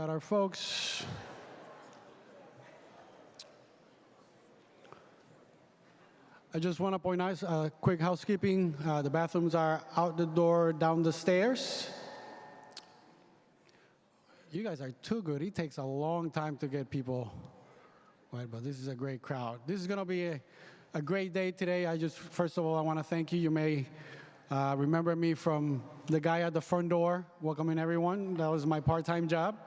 got our folks. I just want to point out quick housekeeping. The bathrooms are out the door, down the stairs. You guys are too good. It takes a long time to get people, right? But this is a great crowd. This is going to be a great day today. First of all, I want to thank you. You may remember me from the guy at the front door welcoming everyone. That was my part-time job.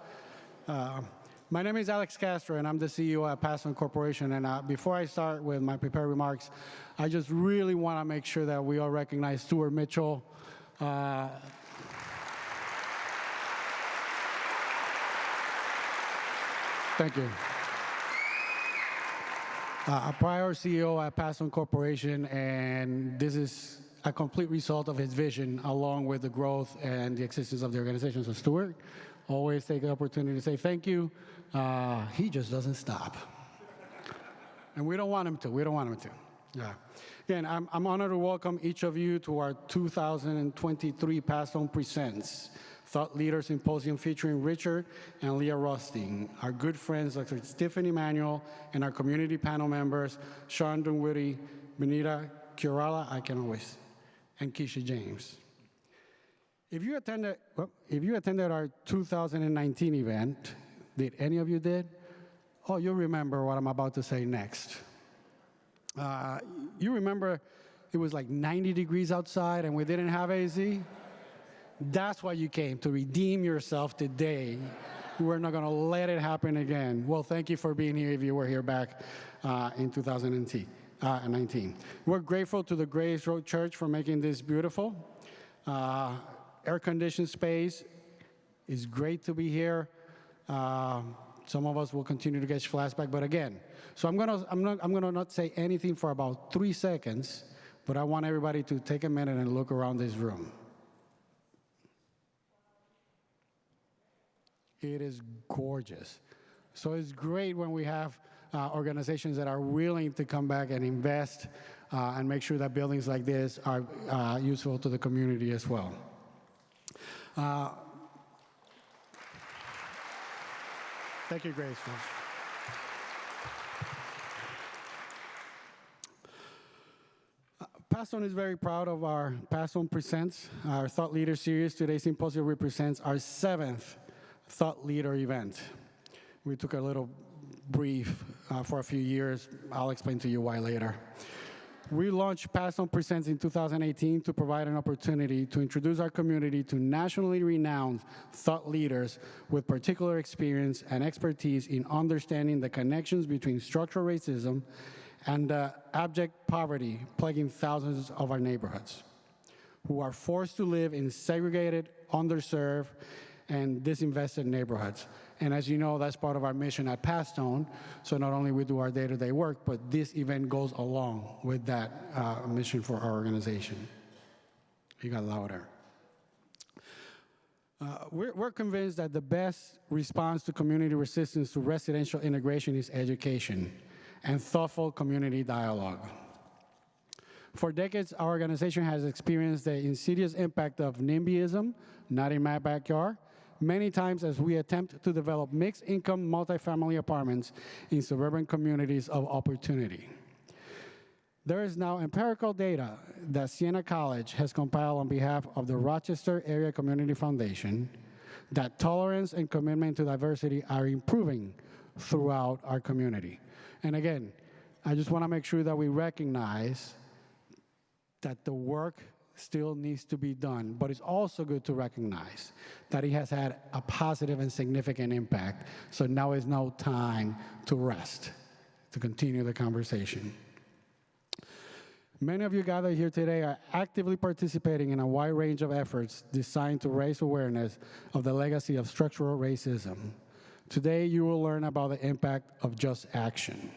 My name is Alex Castro, and I'm the CEO at Pathstone Corporation. And before I start with my prepared remarks, I just really want to make sure that we all recognize Stuart Mitchell. Thank you. A prior CEO at Pathstone Corporation, and this is a complete result of his vision, along with the growth and the existence of the organization. So Stuart, always take the opportunity to say thank you. He just doesn't stop. And we don't want him to. We don't want him to. Yeah. Again, I'm honored to welcome each of you to our 2023 Pathstone Presents Thought Leader Symposium featuring Richard and Leah Rothstein, our good friends Dr. Tiffany Manuel, and our community panel members, Sean Dunwoody, Benita Curala, and Keisha James. If you attended our 2019 event, did any of you did? Oh, you remember what I'm about to say next. You remember it was like 90 degrees outside and we didn't have AC? That's why you came, to redeem yourself today. We're not going to let it happen again. Well, thank you for being here if you were here back in 2019. We're grateful to the Grace Road Church for making this beautiful. Air-conditioned space. It's great to be here. Some of us will continue to get flashback, but again, so I'm gonna not say anything for about 3 seconds, but I want everybody to take a minute and look around this room. It is gorgeous. So it's great when we have organizations that are willing to come back and invest and make sure that buildings like this are useful to the community as well. Thank you, Grace. Pathstone is very proud of our Pathstone Presents, our Thought Leader Series. Today's symposium represents our 7th Thought Leader event. We took a little brief for a few years. I'll explain to you why later. We launched Pathstone Presents in 2018 to provide an opportunity to introduce our community to nationally renowned thought leaders with particular experience and expertise in understanding the connections between structural racism and abject poverty plaguing thousands of our neighborhoods, who are forced to live in segregated, underserved, and disinvested neighborhoods. And as you know, that's part of our mission at Pathstone. So not only we do our day-to-day work, but this event goes along with that mission for our organization. You got louder. We're convinced that the best response to community resistance to residential integration is education and thoughtful community dialogue. For decades, our organization has experienced the insidious impact of NIMBYism, not in my backyard, many times as we attempt to develop mixed-income multifamily apartments in suburban communities of opportunity. There is now empirical data that Siena College has compiled on behalf of the Rochester Area Community Foundation that tolerance and commitment to diversity are improving throughout our community. And again, I just want to make sure that we recognize that the work still needs to be done, but it's also good to recognize that it has had a positive and significant impact. So now is no time to rest, to continue the conversation. Many of you gathered here today are actively participating in a wide range of efforts designed to raise awareness of the legacy of structural racism. Today, you will learn about the impact of just action.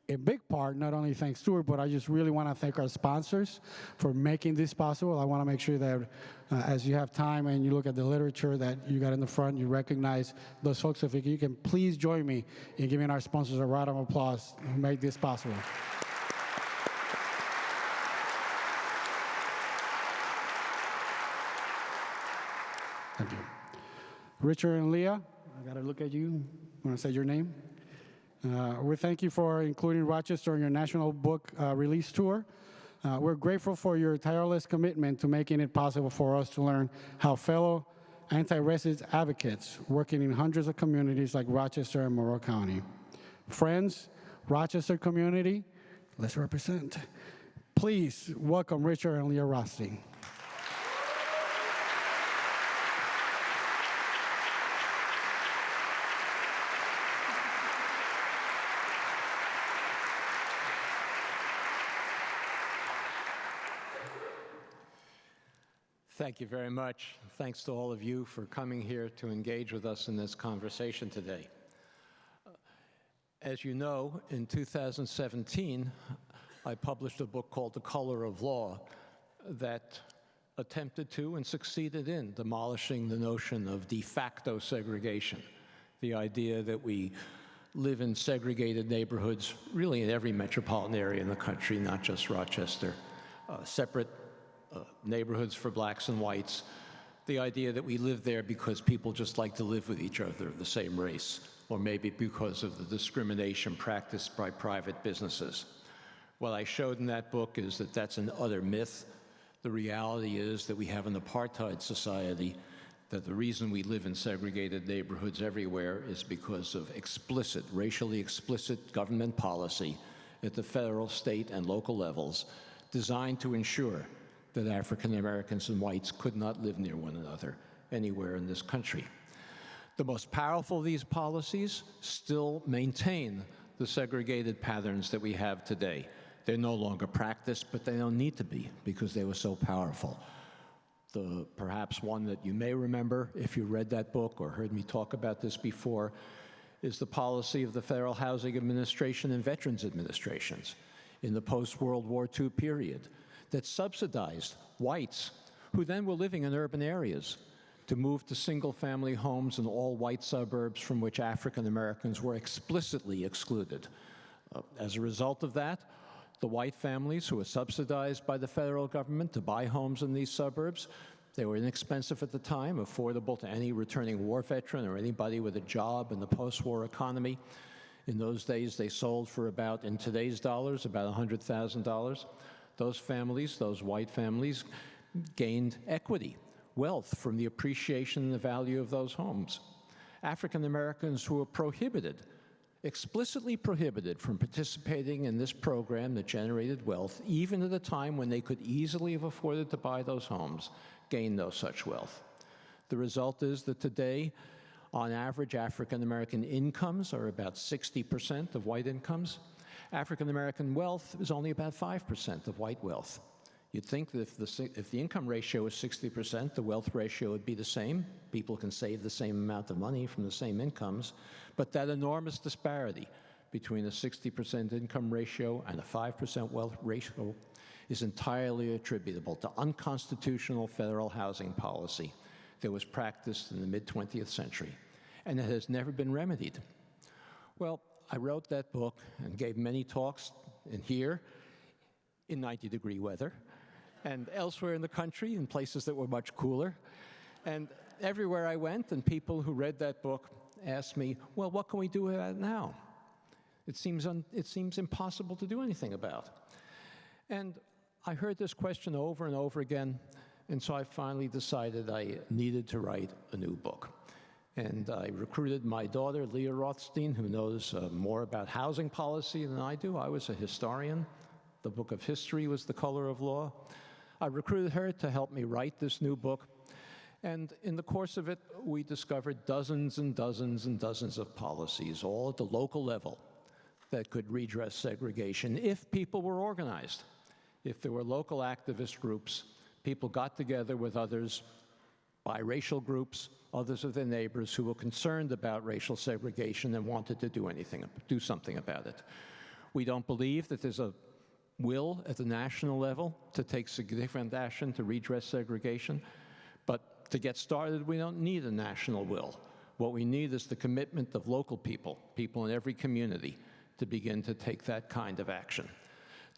A big part, not only thanks Stuart, but I just really want to thank our sponsors for making this possible. I want to make sure that as you have time and you look at the literature that you got in the front, you recognize those folks. If you can please join me in giving our sponsors a round of applause who make this possible. Thank you. Richard and Leah, I got to look at you when I say your name. We thank you for including Rochester in your national book release tour. We're grateful for your tireless commitment to making it possible for us to learn how fellow anti-racist advocates working in hundreds of communities like Rochester and Monroe County. Friends, Rochester community, let's represent. Please welcome Richard and Leah Rothstein. Thank you very much. Thanks to all of you for coming here to engage with us in this conversation today. As you know, in 2017, I published a book called The Color of Law that attempted to and succeeded in demolishing the notion of de facto segregation, the idea that we live in segregated neighborhoods really in every metropolitan area in the country, not just Rochester, separate neighborhoods for blacks and whites, the idea that we live there because people just like to live with each other of the same race, or maybe because of the discrimination practiced by private businesses. What I showed in that book is that that's an utter myth. The reality is that we have an apartheid society, that the reason we live in segregated neighborhoods everywhere is because of explicit, racially explicit government policy at the federal, state, and local levels designed to ensure that African Americans and whites could not live near one another anywhere in this country. The most powerful of these policies still maintain the segregated patterns that we have today. They're no longer practiced, but they don't need to be because they were so powerful. The perhaps one that you may remember if you read that book or heard me talk about this before is the policy of the Federal Housing Administration and Veterans Administrations in the post-World War II period that subsidized whites who then were living in urban areas to move to single-family homes in all-white suburbs from which African Americans were explicitly excluded. As a result of that, the white families who were subsidized by the federal government to buy homes in these suburbs, they were inexpensive at the time, affordable to any returning war veteran or anybody with a job in the post-war economy. In those days, they sold for about, in today's dollars, about $100,000. Those families, those white families, gained equity, wealth from the appreciation and the value of those homes. African Americans who were prohibited, explicitly prohibited from participating in this program that generated wealth, even at a time when they could easily have afforded to buy those homes, gained no such wealth. The result is that today, on average, African American incomes are about 60% of white incomes. African American wealth is only about 5% of white wealth. You'd think that if the income ratio is 60%, the wealth ratio would be the same. People can save the same amount of money from the same incomes. But that enormous disparity between a 60% income ratio and a 5% wealth ratio is entirely attributable to unconstitutional federal housing policy that was practiced in the mid-20th century, and it has never been remedied. Well, I wrote that book and gave many talks in here in 90-degree weather and elsewhere in the country in places that were much cooler. And everywhere I went, and people who read that book asked me, well, what can we do about it now? It seems impossible to do anything about. And I heard this question over and over again, and so I finally decided I needed to write a new book. And I recruited my daughter, Leah Rothstein, who knows more about housing policy than I do. I was a historian. The book of history was The Color of Law. I recruited her to help me write this new book. And in the course of it, we discovered dozens and dozens and dozens of policies, all at the local level, that could redress segregation if people were organized. If there were local activist groups, people got together with others, biracial groups, others of their neighbors who were concerned about racial segregation and wanted to do something about it. We don't believe that there's a will at the national level to take significant action to redress segregation, but to get started, we don't need a national will. What we need is the commitment of local people in every community, to begin to take that kind of action.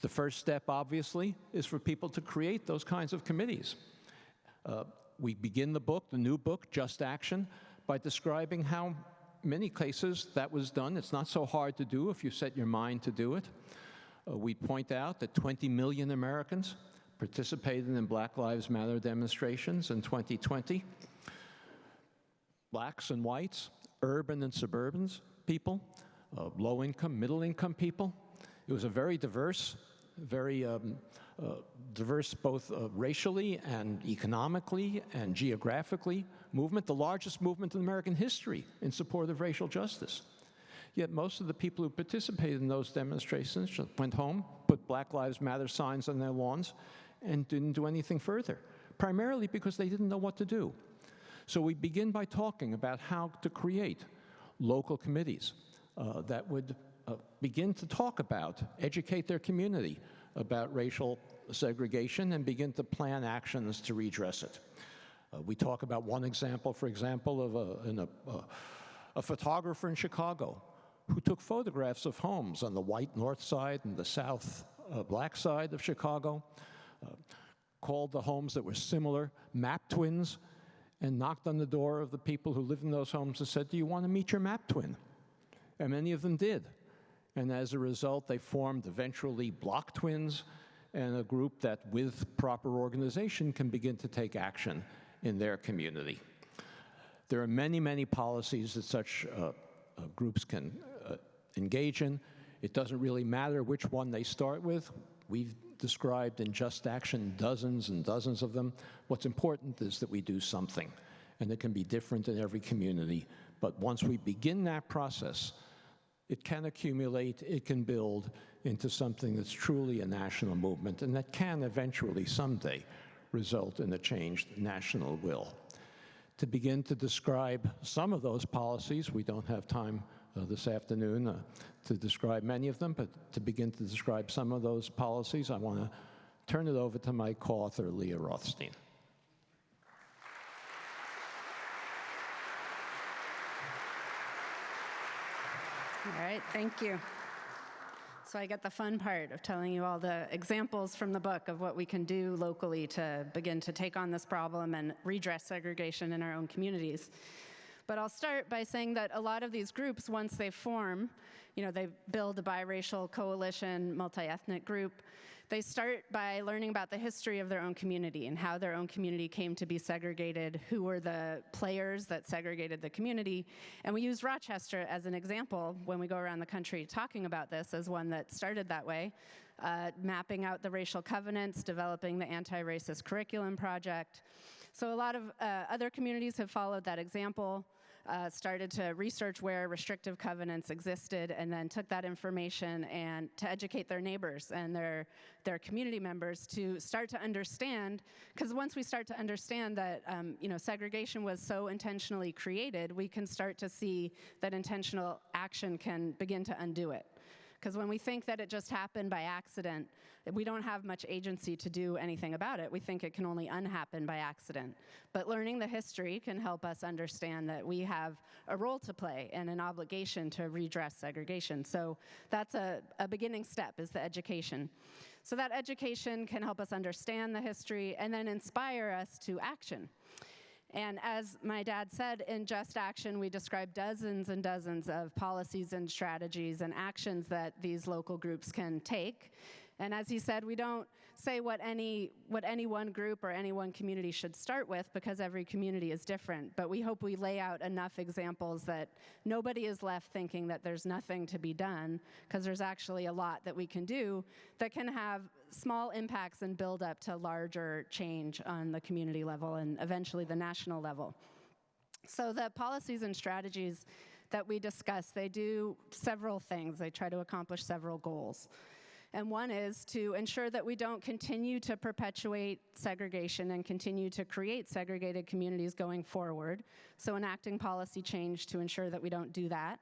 The first step, obviously, is for people to create those kinds of committees. We begin the book, the new book, Just Action, by describing how many cases that was done. It's not so hard to do if you set your mind to do it. We point out that 20 million Americans participated in Black Lives Matter demonstrations in 2020. Blacks and whites, urban and suburban people, low-income, middle-income people. It was a very diverse both racially and economically and geographically movement, the largest movement in American history in support of racial justice. Yet most of the people who participated in those demonstrations just went home, put Black Lives Matter signs on their lawns, and didn't do anything further, primarily because they didn't know what to do. So we begin by talking about how to create local committees that would begin to talk about, educate their community about racial segregation and begin to plan actions to redress it. We talk about one example, for example, of a photographer in Chicago who took photographs of homes on the white north side and the south black side of Chicago, called the homes that were similar map twins, and knocked on the door of the people who lived in those homes and said, "Do you want to meet your map twin?" And many of them did. And as a result, they formed eventually block twins and a group that, with proper organization, can begin to take action in their community. There are many, many policies that such groups can engage in. It doesn't really matter which one they start with. We've described in Just Action dozens and dozens of them. What's important is that we do something, and it can be different in every community. But once we begin that process, it can accumulate, it can build into something that's truly a national movement, and that can eventually someday result in a changed national will. To begin to describe some of those policies, we don't have time this afternoon to describe many of them, but to begin to describe some of those policies, I want to turn it over to my co-author, Leah Rothstein. All right, thank you. So I get the fun part of telling you all the examples from the book of what we can do locally to begin to take on this problem and redress segregation in our own communities. But I'll start by saying that a lot of these groups, once they form, they build a biracial coalition, multi-ethnic group, they start by learning about the history of their own community and how their own community came to be segregated, who were the players that segregated the community. And we use Rochester as an example when we go around the country talking about this as one that started that way, mapping out the racial covenants, developing the anti-racist curriculum project. So a lot of other communities have followed that example, started to research where restrictive covenants existed, and then took that information and to educate their neighbors and their community members to start to understand, because once we start to understand that segregation was so intentionally created, we can start to see that intentional action can begin to undo it. Because when we think that it just happened by accident, we don't have much agency to do anything about it. We think it can only unhappen by accident. But learning the history can help us understand that we have a role to play and an obligation to redress segregation. So that's a beginning step, is the education. So that education can help us understand the history and then inspire us to action. And as my dad said, in Just Action, we describe dozens and dozens of policies and strategies and actions that these local groups can take. And as he said, we don't say what any one group or any one community should start with, because every community is different. But we hope we lay out enough examples that nobody is left thinking that there's nothing to be done, because there's actually a lot that we can do that can have small impacts and build up to larger change on the community level and eventually the national level. So the policies and strategies that we discuss, they do several things. They try to accomplish several goals. And one is to ensure that we don't continue to perpetuate segregation and continue to create segregated communities going forward. So enacting policy change to ensure that we don't do that.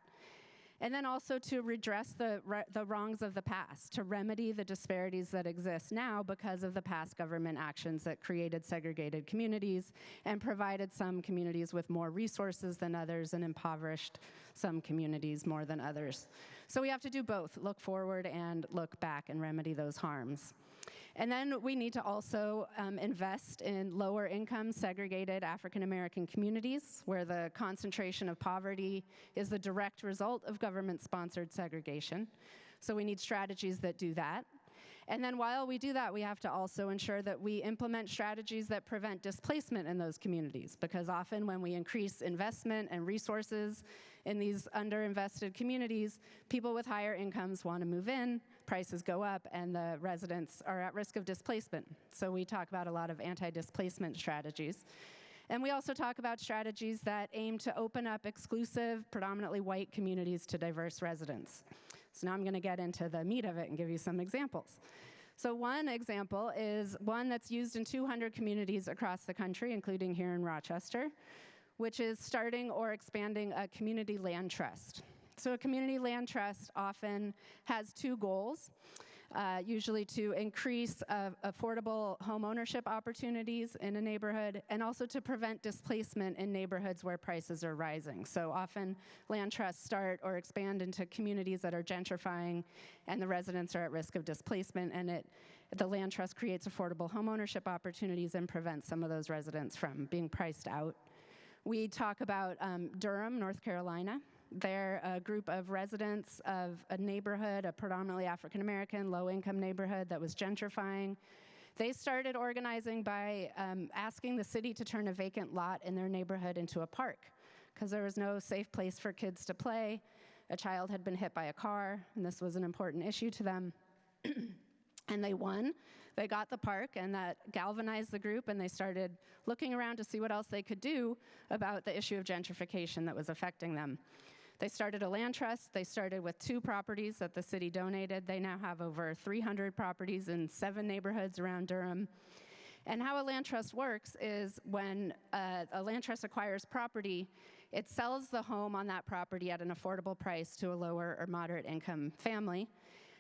And then also to redress the wrongs of the past, to remedy the disparities that exist now because of the past government actions that created segregated communities and provided some communities with more resources than others and impoverished some communities more than others. So we have to do both, look forward and look back and remedy those harms. And then we need to also invest in lower income segregated African American communities where the concentration of poverty is the direct result of government-sponsored segregation. So we need strategies that do that. And then while we do that, we have to also ensure that we implement strategies that prevent displacement in those communities, because often when we increase investment and resources in these underinvested communities, people with higher incomes want to move in, prices go up, and the residents are at risk of displacement. So we talk about a lot of anti-displacement strategies. And we also talk about strategies that aim to open up exclusive, predominantly white communities to diverse residents. So now I'm going to get into the meat of it and give you some examples. So one example is one that's used in 200 communities across the country, including here in Rochester, which is starting or expanding a community land trust. So a community land trust often has two goals. Usually to increase affordable home ownership opportunities in a neighborhood, and also to prevent displacement in neighborhoods where prices are rising. So often land trusts start or expand into communities that are gentrifying and the residents are at risk of displacement, and the land trust creates affordable home ownership opportunities and prevents some of those residents from being priced out. We talk about Durham, North Carolina. They're a group of residents of a neighborhood, a predominantly African-American, low-income neighborhood that was gentrifying. They started organizing by asking the city to turn a vacant lot in their neighborhood into a park, because there was no safe place for kids to play. A child had been hit by a car, and this was an important issue to them. And they won. They got the park, and that galvanized the group, and they started looking around to see what else they could do about the issue of gentrification that was affecting them. They started a land trust. They started with 2 properties that the city donated. They now have over 300 properties in 7 neighborhoods around Durham. And how a land trust works is when a land trust acquires property, it sells the home on that property at an affordable price to a lower or moderate income family,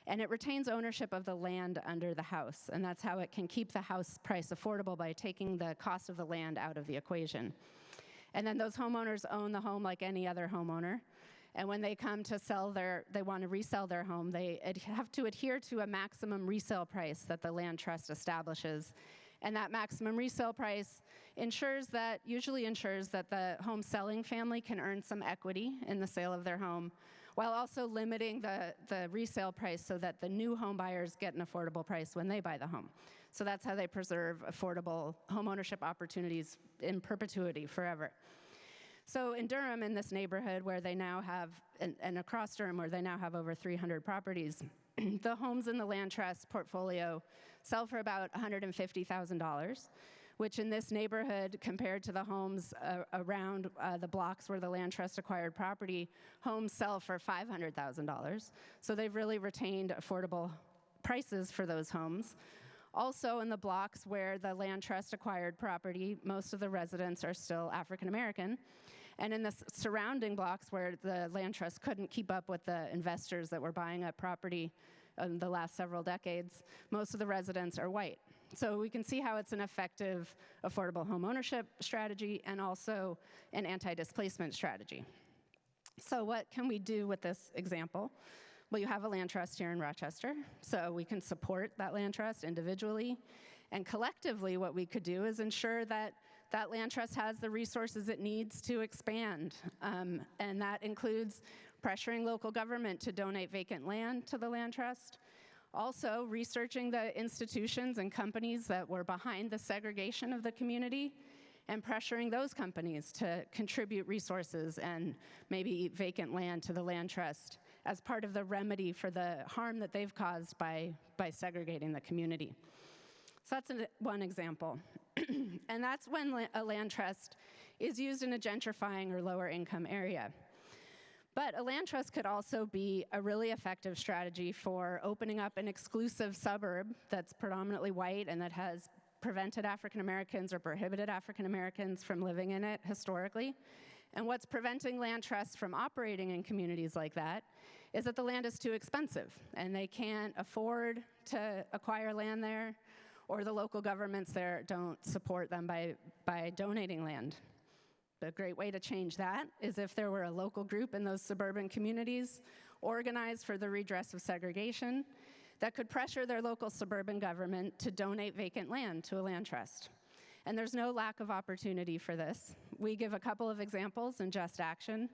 and it retains ownership of the land under the house. And that's how it can keep the house price affordable, by taking the cost of the land out of the equation. And then those homeowners own the home like any other homeowner. And when they come to they want to resell their home, they have to adhere to a maximum resale price that the land trust establishes. And that maximum resale price usually ensures that the home selling family can earn some equity in the sale of their home, while also limiting the resale price so that the new home buyers get an affordable price when they buy the home. So that's how they preserve affordable home ownership opportunities in perpetuity, forever. So in Durham, in this neighborhood where they now have, and across Durham where they now have over 300 properties, the homes in the land trust portfolio sell for about $150,000, which in this neighborhood, compared to the homes around the blocks where the land trust acquired property, homes sell for $500,000. So they've really retained affordable prices for those homes. Also in the blocks where the land trust acquired property, most of the residents are still African American. And in the surrounding blocks where the land trust couldn't keep up with the investors that were buying up property in the last several decades, most of the residents are white. So we can see how it's an effective affordable home ownership strategy and also an anti-displacement strategy. So what can we do with this example? Well, you have a land trust here in Rochester, so we can support that land trust individually. And collectively, what we could do is ensure that that land trust has the resources it needs to expand. And that includes pressuring local government to donate vacant land to the land trust. Also, researching the institutions and companies that were behind the segregation of the community, and pressuring those companies to contribute resources and maybe vacant land to the land trust as part of the remedy for the harm that they've caused by segregating the community. So that's one example. And that's when a land trust is used in a gentrifying or lower income area. But a land trust could also be a really effective strategy for opening up an exclusive suburb that's predominantly white and that has prevented African Americans or prohibited African Americans from living in it historically. And what's preventing land trusts from operating in communities like that is that the land is too expensive and they can't afford to acquire land there, or the local governments there don't support them by donating land. A great way to change that is if there were a local group in those suburban communities organized for the redress of segregation that could pressure their local suburban government to donate vacant land to a land trust. And there's no lack of opportunity for this. We give a couple of examples in Just Action.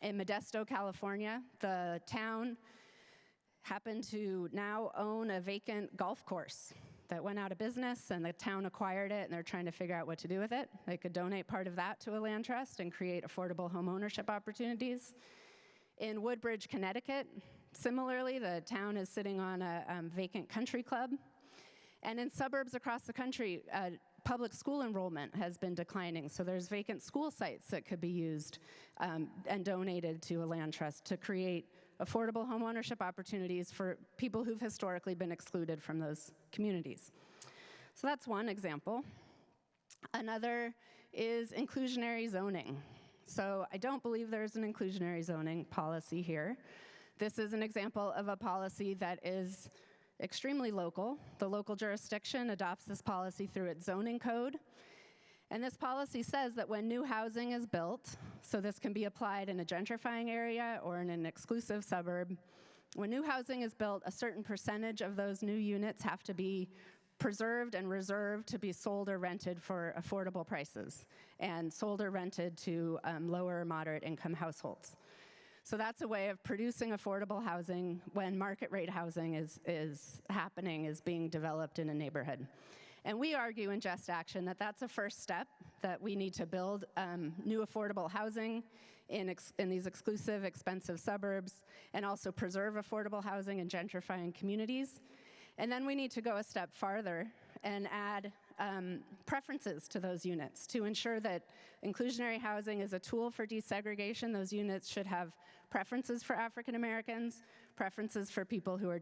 In Modesto, California, the town happened to now own a vacant golf course that went out of business, and the town acquired it, and they're trying to figure out what to do with it. They could donate part of that to a land trust and create affordable home ownership opportunities. In Woodbridge, Connecticut, similarly, the town is sitting on a vacant country club. And in suburbs across the country, public school enrollment has been declining, so there's vacant school sites that could be used and donated to a land trust to create affordable home ownership opportunities for people who've historically been excluded from those communities. So that's one example. Another is inclusionary zoning. So I don't believe there's an inclusionary zoning policy here. This is an example of a policy that is extremely local. The local jurisdiction adopts this policy through its zoning code. And this policy says that when new housing is built, so this can be applied in a gentrifying area or in an exclusive suburb, when new housing is built, a certain percentage of those new units have to be preserved and reserved to be sold or rented for affordable prices, and sold or rented to lower or moderate income households. So that's a way of producing affordable housing when market rate housing is being developed in a neighborhood. And we argue in Just Action that that's a first step, that we need to build new affordable housing in these exclusive, expensive suburbs, and also preserve affordable housing in gentrifying communities. And then we need to go a step farther and add preferences to those units to ensure that inclusionary housing is a tool for desegregation. Those units should have preferences for African Americans, preferences for people who are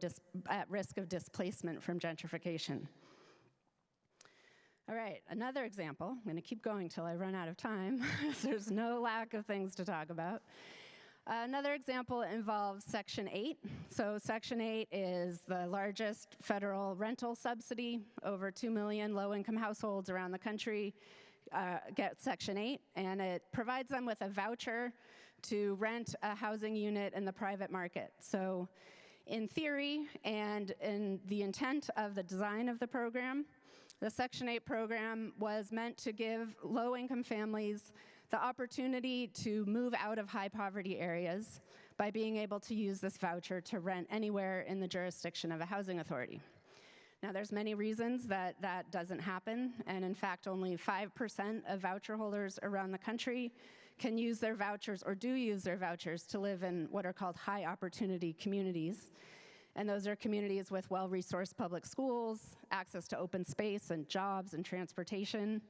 at risk of displacement from gentrification. All right, another example. I'm going to keep going till I run out of time. There's no lack of things to talk about. Another example involves Section 8. So Section 8 is the largest federal rental subsidy. Over 2 million low-income households around the country get Section 8, and it provides them with a voucher to rent a housing unit in the private market. So in theory and in the intent of the design of the program, the Section 8 program was meant to give low-income families the opportunity to move out of high poverty areas by being able to use this voucher to rent anywhere in the jurisdiction of a housing authority. Now, there's many reasons that that doesn't happen, and in fact, only 5% of voucher holders around the country can use their vouchers or do use their vouchers to live in what are called high opportunity communities. And those are communities with well-resourced public schools, access to open space and jobs and transportation.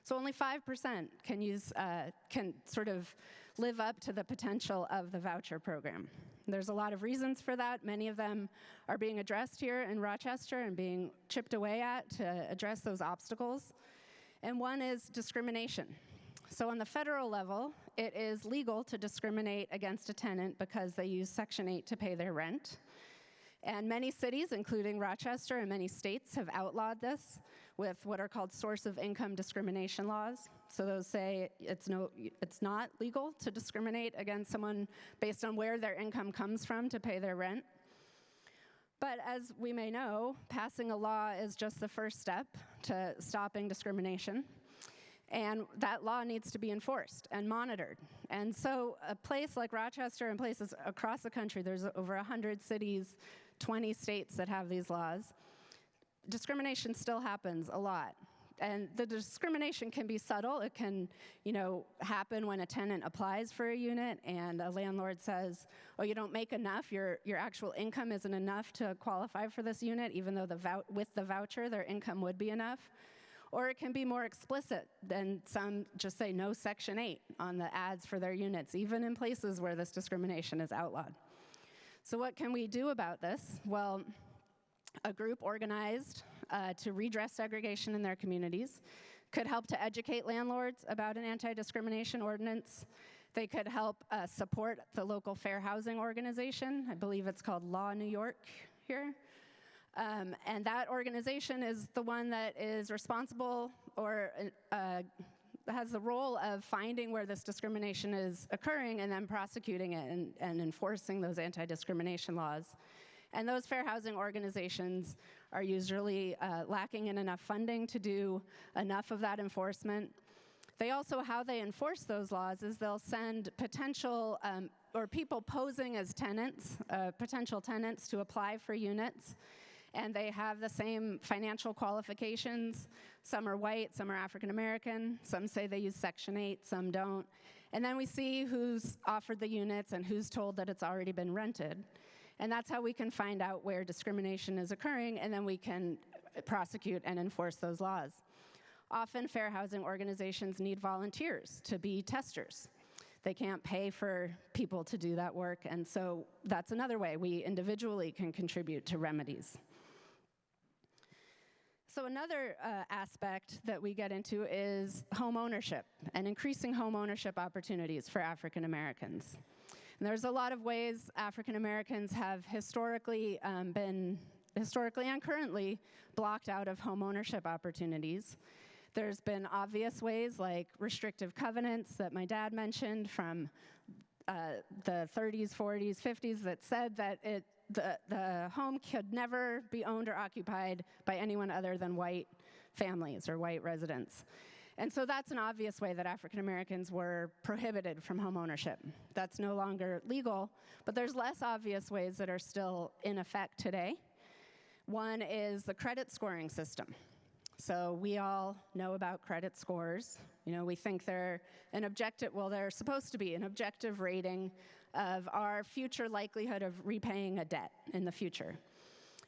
So only 5% can sort of live up to the potential of the voucher program. There's a lot of reasons for that. Many of them are being addressed here in Rochester and being chipped away at to address those obstacles. And one is discrimination. So on the federal level, it is legal to discriminate against a tenant because they use Section 8 to pay their rent. And many cities, including Rochester and many states, have outlawed this with what are called source of income discrimination laws. So those say it's not legal to discriminate against someone based on where their income comes from to pay their rent. But as we may know, passing a law is just the first step to stopping discrimination. And that law needs to be enforced and monitored. And so a place like Rochester and places across the country, there's over 100 cities, 20 states that have these laws. Discrimination still happens a lot. And the discrimination can be subtle. It can, happen when a tenant applies for a unit and a landlord says, oh, you don't make enough, your actual income isn't enough to qualify for this unit, even though with the voucher, their income would be enough. Or it can be more explicit, and some just say no Section 8 on the ads for their units, even in places where this discrimination is outlawed. So what can we do about this? Well, a group organized to redress segregation in their communities could help to educate landlords about an anti-discrimination ordinance. They could help support the local fair housing organization. I believe it's called Law New York here. And that organization is the one that is responsible or has the role of finding where this discrimination is occurring and then prosecuting it and enforcing those anti-discrimination laws. And those fair housing organizations are usually lacking in enough funding to do enough of that enforcement. They also, how they enforce those laws is they'll send potential or people posing as tenants, potential tenants, to apply for units. And they have the same financial qualifications. Some are white, some are African American, some say they use Section 8, some don't. And then we see who's offered the units and who's told that it's already been rented. And that's how we can find out where discrimination is occurring, and then we can prosecute and enforce those laws. Often, fair housing organizations need volunteers to be testers. They can't pay for people to do that work, and so that's another way we individually can contribute to remedies. So another aspect that we get into is home ownership and increasing home ownership opportunities for African Americans. And there's a lot of ways African Americans have historically and currently blocked out of home ownership opportunities. There's been obvious ways like restrictive covenants that my dad mentioned from the 30s, 40s, 50s that said that the home could never be owned or occupied by anyone other than white families or white residents. And so that's an obvious way that African Americans were prohibited from home ownership. That's no longer legal, but there's less obvious ways that are still in effect today. One is the credit scoring system. So we all know about credit scores. You know, we think they're an objective, well, they're supposed to be an objective rating of our future likelihood of repaying a debt in the future.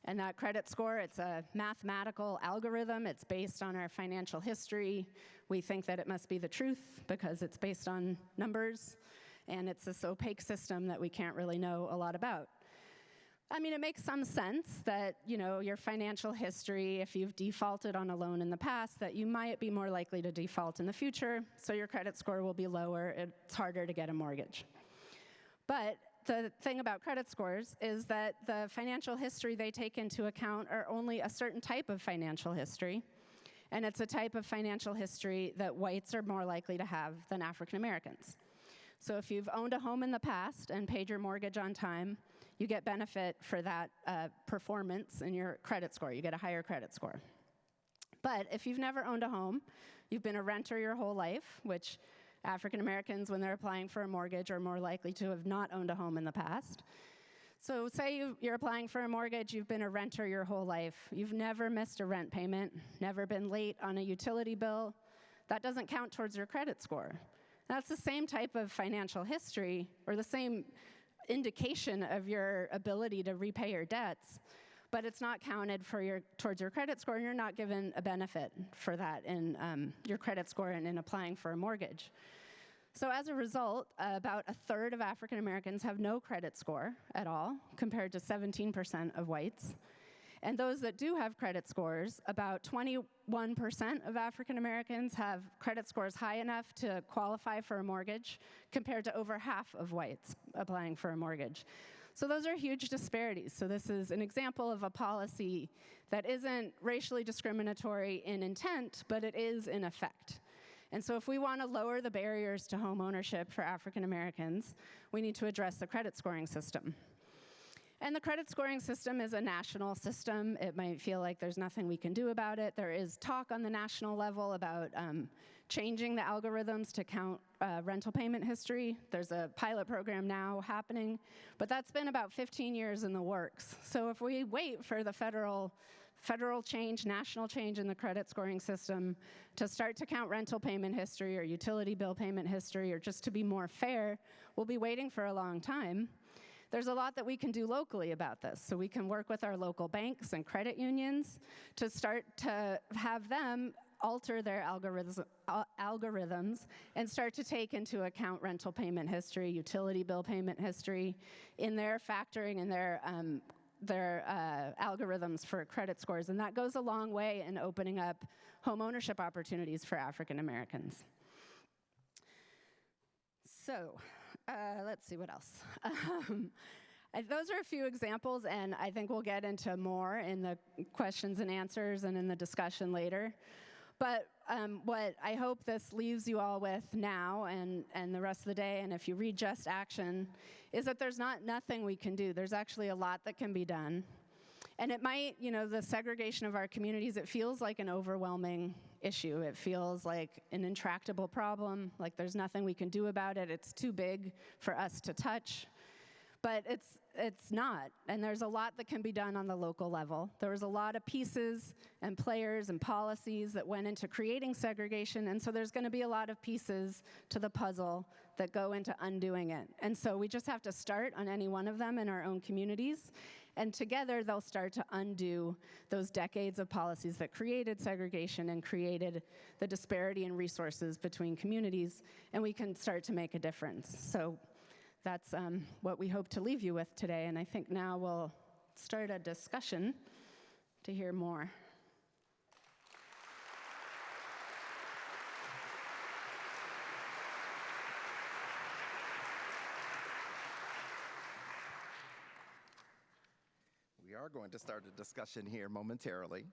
And that credit score, it's a mathematical algorithm. It's based on our financial history. We think that it must be the truth because it's based on numbers, and it's this opaque system that we can't really know a lot about. I mean, it makes some sense that, you know, your financial history, if you've defaulted on a loan in the past, that you might be more likely to default in the future, so your credit score will be lower. It's harder to get a mortgage. But the thing about credit scores is that the financial history they take into account are only a certain type of financial history, and it's a type of financial history that whites are more likely to have than African Americans. So if you've owned a home in the past and paid your mortgage on time, you get benefit for that performance in your credit score. You get a higher credit score. But if you've never owned a home, you've been a renter your whole life, which African Americans, when they're applying for a mortgage, are more likely to have not owned a home in the past. So say you're applying for a mortgage, you've been a renter your whole life, you've never missed a rent payment, never been late on a utility bill, that doesn't count towards your credit score. That's the same type of financial history, or the same indication of your ability to repay your debts, but it's not counted for towards your credit score, and you're not given a benefit for that in your credit score and in applying for a mortgage. So as a result, about a third of African Americans have no credit score at all, compared to 17% of whites. And those that do have credit scores, about 21% of African Americans have credit scores high enough to qualify for a mortgage, compared to over half of whites applying for a mortgage. So those are huge disparities. So this is an example of a policy that isn't racially discriminatory in intent, but it is in effect. And so if we want to lower the barriers to home ownership for African Americans, we need to address the credit scoring system. And the credit scoring system is a national system. It might feel like there's nothing we can do about it. There is talk on the national level about changing the algorithms to count rental payment history. There's a pilot program now happening, but that's been about 15 years in the works. So if we wait for the federal change, national change in the credit scoring system to start to count rental payment history or utility bill payment history, or just to be more fair, we'll be waiting for a long time. There's a lot that we can do locally about this. So we can work with our local banks and credit unions to start to have them alter their algorithms and start to take into account rental payment history, utility bill payment history in their factoring and their algorithms for credit scores. And that goes a long way in opening up home ownership opportunities for African Americans. So, let's see what else. Those are a few examples, and I think we'll get into more in the questions and answers and in the discussion later. But what I hope this leaves you all with now and the rest of the day, and if you read Just Action, is that there's nothing we can do. There's actually a lot that can be done. And it might, the segregation of our communities, it feels like an overwhelming issue. It feels like an intractable problem, like there's nothing we can do about it. It's too big for us to touch. But it's not, and there's a lot that can be done on the local level. There was a lot of pieces and players and policies that went into creating segregation, and so there's going to be a lot of pieces to the puzzle that go into undoing it. And so we just have to start on any one of them in our own communities, and together they'll start to undo those decades of policies that created segregation and created the disparity in resources between communities, and we can start to make a difference. So that's what we hope to leave you with today, and I think now we'll start a discussion to hear more. We are going to start a discussion here momentarily.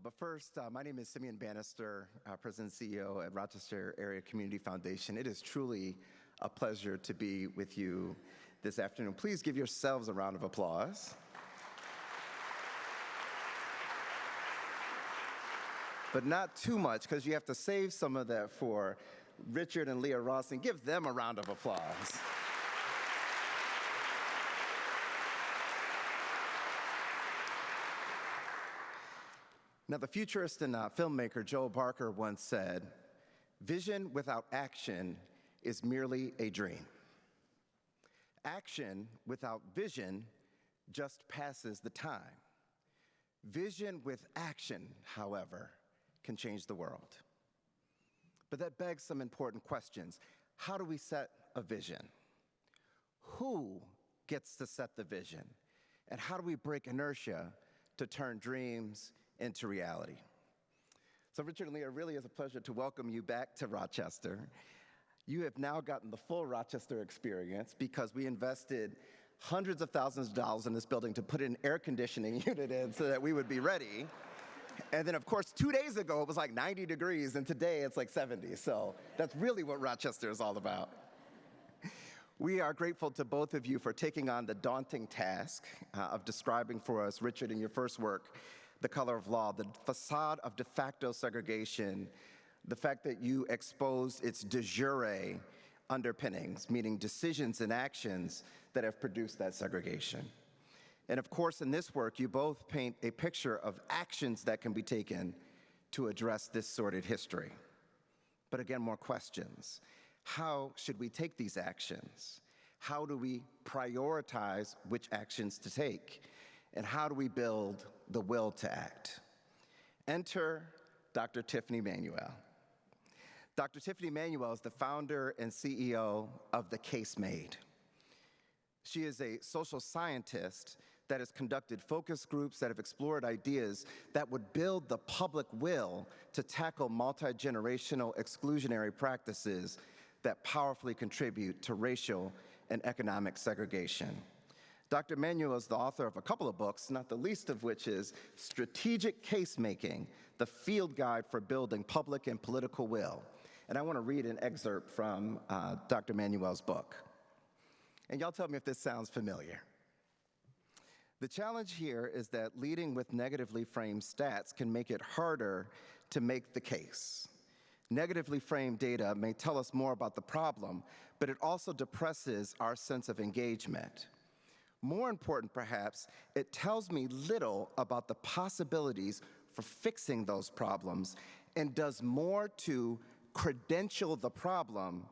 But first, my name is Simeon Bannister, President and CEO at Rochester Area Community Foundation. It is truly a pleasure to be with you this afternoon. Please give yourselves a round of applause. But not too much, because you have to save some of that for Richard and Leah Rothstein. Give them a round of applause. Now, the futurist and filmmaker Joel Barker once said, "Vision without action is merely a dream. Action without vision just passes the time. Vision with action, however, can change the world." But that begs some important questions. How do we set a vision? Who gets to set the vision? And how do we break inertia to turn dreams into reality? So Richard and Leah, it really is a pleasure to welcome you back to Rochester. You have now gotten the full Rochester experience because we invested hundreds of thousands of dollars in this building to put an air conditioning unit in so that we would be ready. And then, of course, 2 days ago, it was like 90 degrees, and today it's like 70. So that's really what Rochester is all about. We are grateful to both of you for taking on the daunting task of describing for us, Richard, in your first work, The Color of Law, the facade of de facto segregation, the fact that you exposed its de jure underpinnings, meaning decisions and actions that have produced that segregation. And of course, in this work, you both paint a picture of actions that can be taken to address this sordid history. But again, more questions. How should we take these actions? How do we prioritize which actions to take? And how do we build the will to act? Enter Dr. Tiffany Manuel. Dr. Tiffany Manuel is the founder and CEO of The Case Made. She is a social scientist that has conducted focus groups that have explored ideas that would build the public will to tackle multi-generational exclusionary practices that powerfully contribute to racial and economic segregation. Dr. Manuel is the author of a couple of books, not the least of which is Strategic Case-Making, the Field Guide for Building Public and Political Will. And I want to read an excerpt from Dr. Manuel's book. And y'all tell me if this sounds familiar. The challenge here is that leading with negatively framed stats can make it harder to make the case. Negatively framed data may tell us more about the problem, but it also depresses our sense of engagement. More important, perhaps, it tells me little about the possibilities for fixing those problems and does more to credential the problem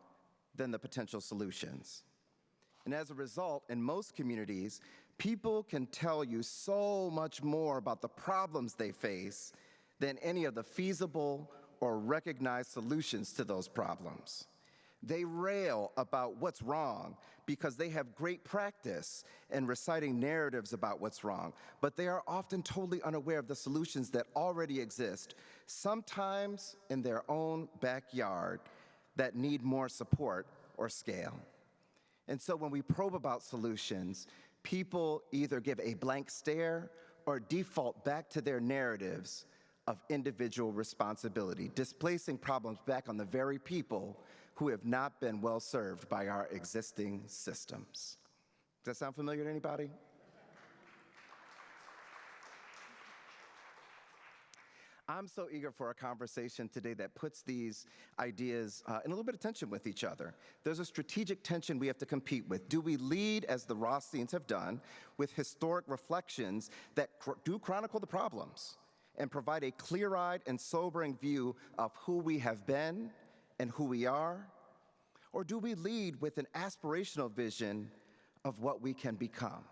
than the potential solutions. And as a result, in most communities, people can tell you so much more about the problems they face than any of the feasible or recognized solutions to those problems. They rail about what's wrong because they have great practice in reciting narratives about what's wrong, but they are often totally unaware of the solutions that already exist, sometimes in their own backyard, that need more support or scale. And so when we probe about solutions, people either give a blank stare or default back to their narratives of individual responsibility, displacing problems back on the very people who have not been well served by our existing systems. Does that sound familiar to anybody? I'm so eager for a conversation today that puts these ideas in a little bit of tension with each other. There's a strategic tension we have to compete with. Do we lead, as the Rothsteins have done, with historic reflections that do chronicle the problems and provide a clear-eyed and sobering view of who we have been and who we are? Or do we lead with an aspirational vision of what we can become?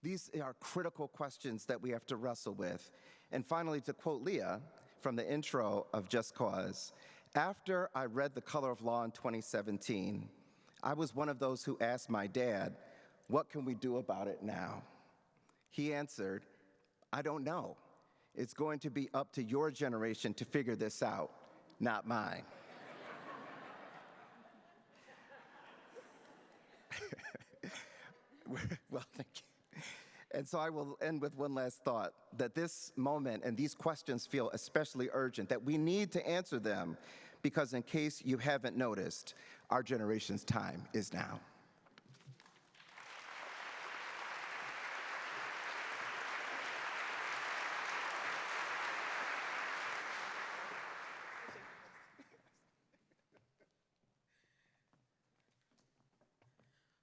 These are critical questions that we have to wrestle with. And finally, to quote Leah from the intro of Just Cause, after I read The Color of Law in 2017, I was one of those who asked my dad, "What can we do about it now?" He answered, "I don't know. It's going to be up to your generation to figure this out, not mine." Well, thank you. And so I will end with one last thought, that this moment and these questions feel especially urgent, that we need to answer them, because in case you haven't noticed, our generation's time is now.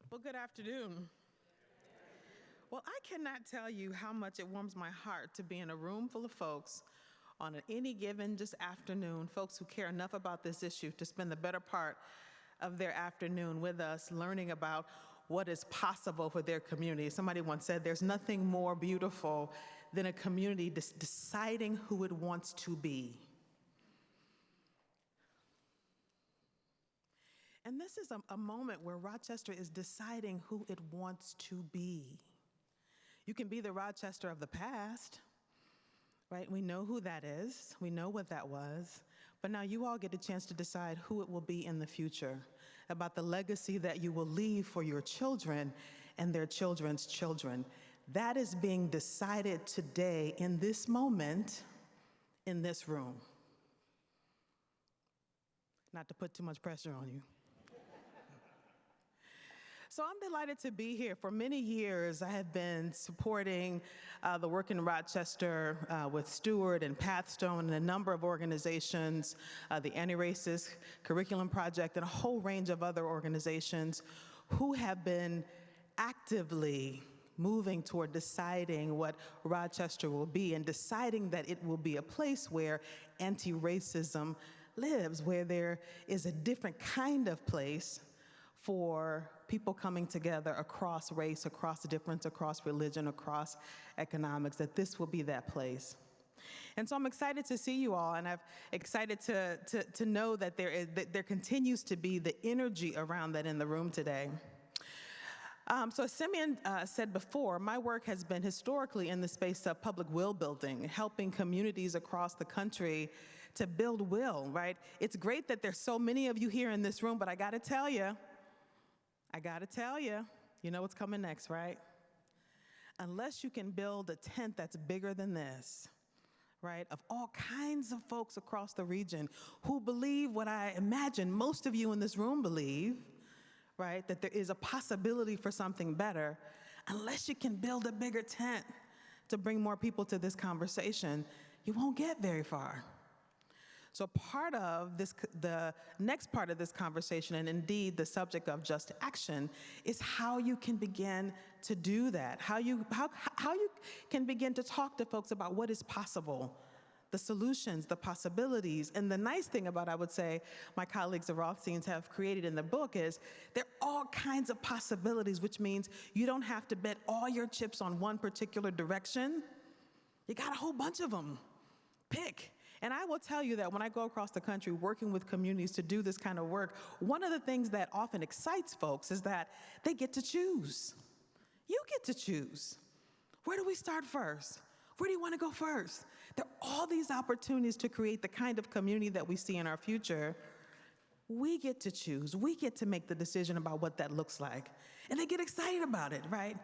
Well, good afternoon. Well, I cannot tell you how much it warms my heart to be in a room full of folks on any given just afternoon, folks who care enough about this issue to spend the better part of their afternoon with us learning about what is possible for their community. Somebody once said there's nothing more beautiful than a community deciding who it wants to be. And this is a moment where Rochester is deciding who it wants to be. You can be the Rochester of the past, right? We know who that is. We know what that was. But now you all get a chance to decide who it will be in the future, about the legacy that you will leave for your children and their children's children. That is being decided today in this moment in this room. Not to put too much pressure on you. So I'm delighted to be here. For many years, I have been supporting the work in Rochester with Stewart and Pathstone and a number of organizations, the Anti-Racist Curriculum Project, and a whole range of other organizations who have been actively moving toward deciding what Rochester will be and deciding that it will be a place where anti-racism lives, where there is a different kind of place for people coming together across race, across difference, across religion, across economics, that this will be that place. And so I'm excited to see you all, and I'm excited to know that there continues to be the energy around that in the room today. So as Simeon said before, my work has been historically in the space of public will building, helping communities across the country to build will, right? It's great that there's so many of you here in this room, but I gotta tell you, you know what's coming next, right? Unless you can build a tent that's bigger than this, right, of all kinds of folks across the region who believe what I imagine most of you in this room believe, right, that there is a possibility for something better, unless you can build a bigger tent to bring more people to this conversation, you won't get very far. So part of this, the next part of this conversation, and indeed the subject of just action, is how you can begin to do that, how you can begin to talk to folks about what is possible, the solutions, the possibilities. And the nice thing about, I would say, my colleagues, the Rothsteins, have created in the book is there are all kinds of possibilities, which means you don't have to bet all your chips on one particular direction. You got a whole bunch of them. Pick. And I will tell you that when I go across the country working with communities to do this kind of work, one of the things that often excites folks is that they get to choose. You get to choose. Where do we start first? Where do you want to go first? There are all these opportunities to create the kind of community that we see in our future. We get to choose. We get to make the decision about what that looks like. And they get excited about it, right?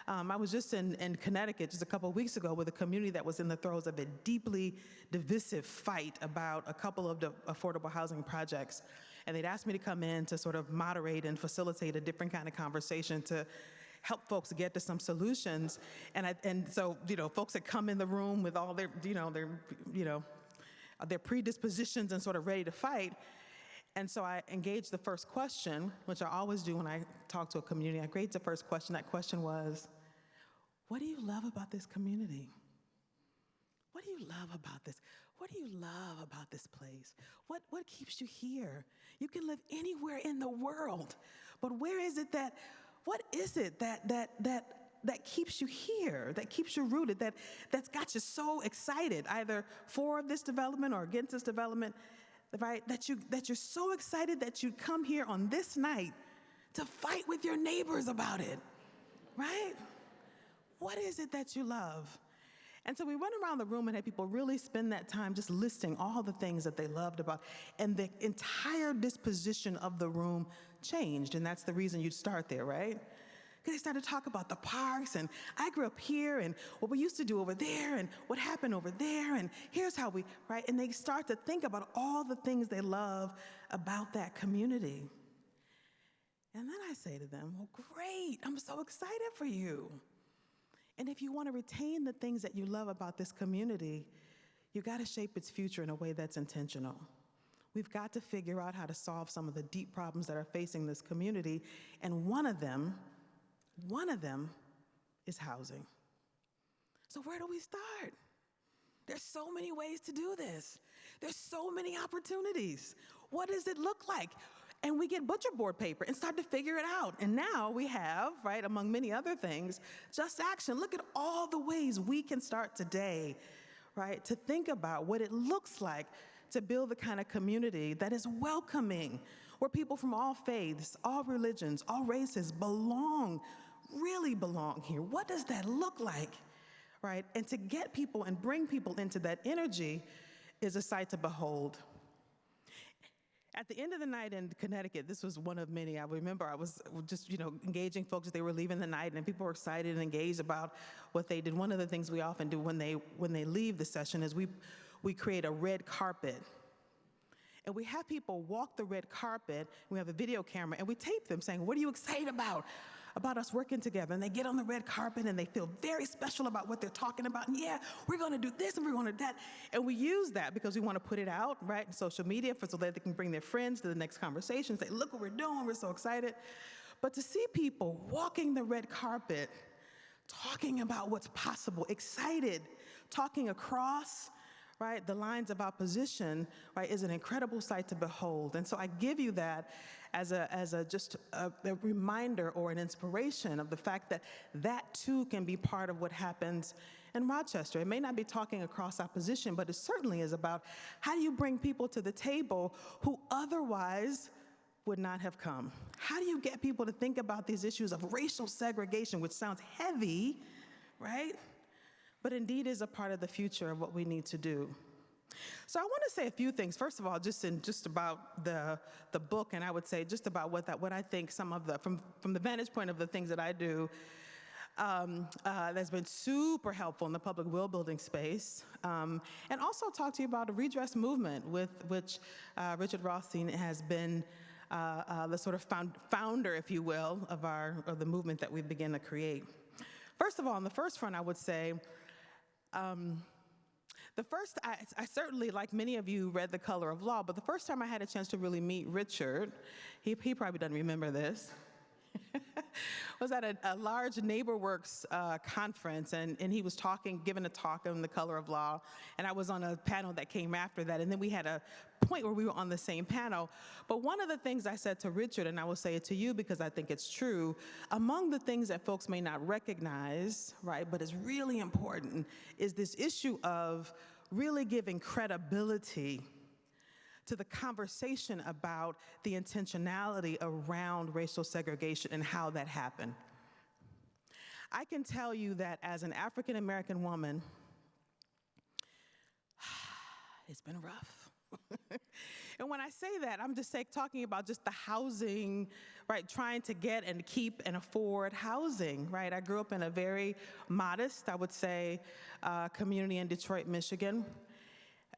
I was just in Connecticut just a couple of weeks ago with a community that was in the throes of a deeply divisive fight about a couple of affordable housing projects. And they'd asked me to come in to sort of moderate and facilitate a different kind of conversation to help folks get to some solutions. And so, folks had come in the room with all their predispositions and sort of ready to fight. And so I engaged the first question, which I always do when I talk to a community. I engaged the first question. That question was, what do you love about this community? What do you love about this? What do you love about this place? What keeps you here? You can live anywhere in the world, but what is it that keeps you here, that keeps you rooted, that's got you so excited, either for this development or against this development, right? That you're so excited that you'd come here on this night to fight with your neighbors about it, right? What is it that you love? And so we went around the room and had people really spend that time just listing all the things that they loved about, and the entire disposition of the room changed, and that's the reason you'd start there, right? Because they started to talk about the parks, and I grew up here, and what we used to do over there, and what happened over there, and here's how we, right? And they start to think about all the things they love about that community. And then I say to them, well, great, I'm so excited for you. And if you want to retain the things that you love about this community, you got to shape its future in a way that's intentional. We've got to figure out how to solve some of the deep problems that are facing this community, and one of them is housing. So where do we start? There's so many ways to do this. There's so many opportunities. What does it look like? And we get butcher board paper and start to figure it out. And now we have, right, among many other things, Just Action. Look at all the ways we can start today, right, to think about what it looks like to build the kind of community that is welcoming, where people from all faiths, all religions, all races really belong here. What does that look like, right? And to get people and bring people into that energy is a sight to behold. At the end of the night in Connecticut, this was one of many. I remember I was just, engaging folks as they were leaving the night, and people were excited and engaged about what they did. One of the things we often do when they leave the session is we create a red carpet. And we have people walk the red carpet. We have a video camera, and we tape them saying, what are you excited about us working together? And they get on the red carpet, and they feel very special about what they're talking about. And yeah, we're going to do this, and we're going to do that. And we use that because we want to put it out, right, in social media so that they can bring their friends to the next conversation, say, look what we're doing, we're so excited. But to see people walking the red carpet, talking about what's possible, excited, talking across, right, the lines of opposition, right, is an incredible sight to behold. And so I give you that as a reminder or an inspiration of the fact that that too can be part of what happens in Rochester. It may not be talking across opposition, but it certainly is about how do you bring people to the table who otherwise would not have come? How do you get people to think about these issues of racial segregation, which sounds heavy, right? But indeed is a part of the future of what we need to do. So I want to say a few things. First of all, just about the book, and I would say just about what I think some of the, from the vantage point of the things that I do, that's been super helpful in the public will building space, and also talk to you about a redress movement with which Richard Rothstein has been the sort of founder, if you will, of the movement that we begin to create. First of all, on the first front, I would say, I certainly, like many of you, read The Color of Law, but the first time I had a chance to really meet Richard, he probably doesn't remember this, was at a large NeighborWorks conference, and he was giving a talk on The Color of Law, and I was on a panel that came after that, and then we had a point where we were on the same panel. But one of the things I said to Richard, and I will say it to you because I think it's true, among the things that folks may not recognize, right, but is really important, is this issue of really giving credibility to the conversation about the intentionality around racial segregation and how that happened. I can tell you that as an African American woman, it's been rough. And when I say that, I'm just talking about just the housing, right, trying to get and keep and afford housing, right? I grew up in a very modest, I would say, community in Detroit, Michigan.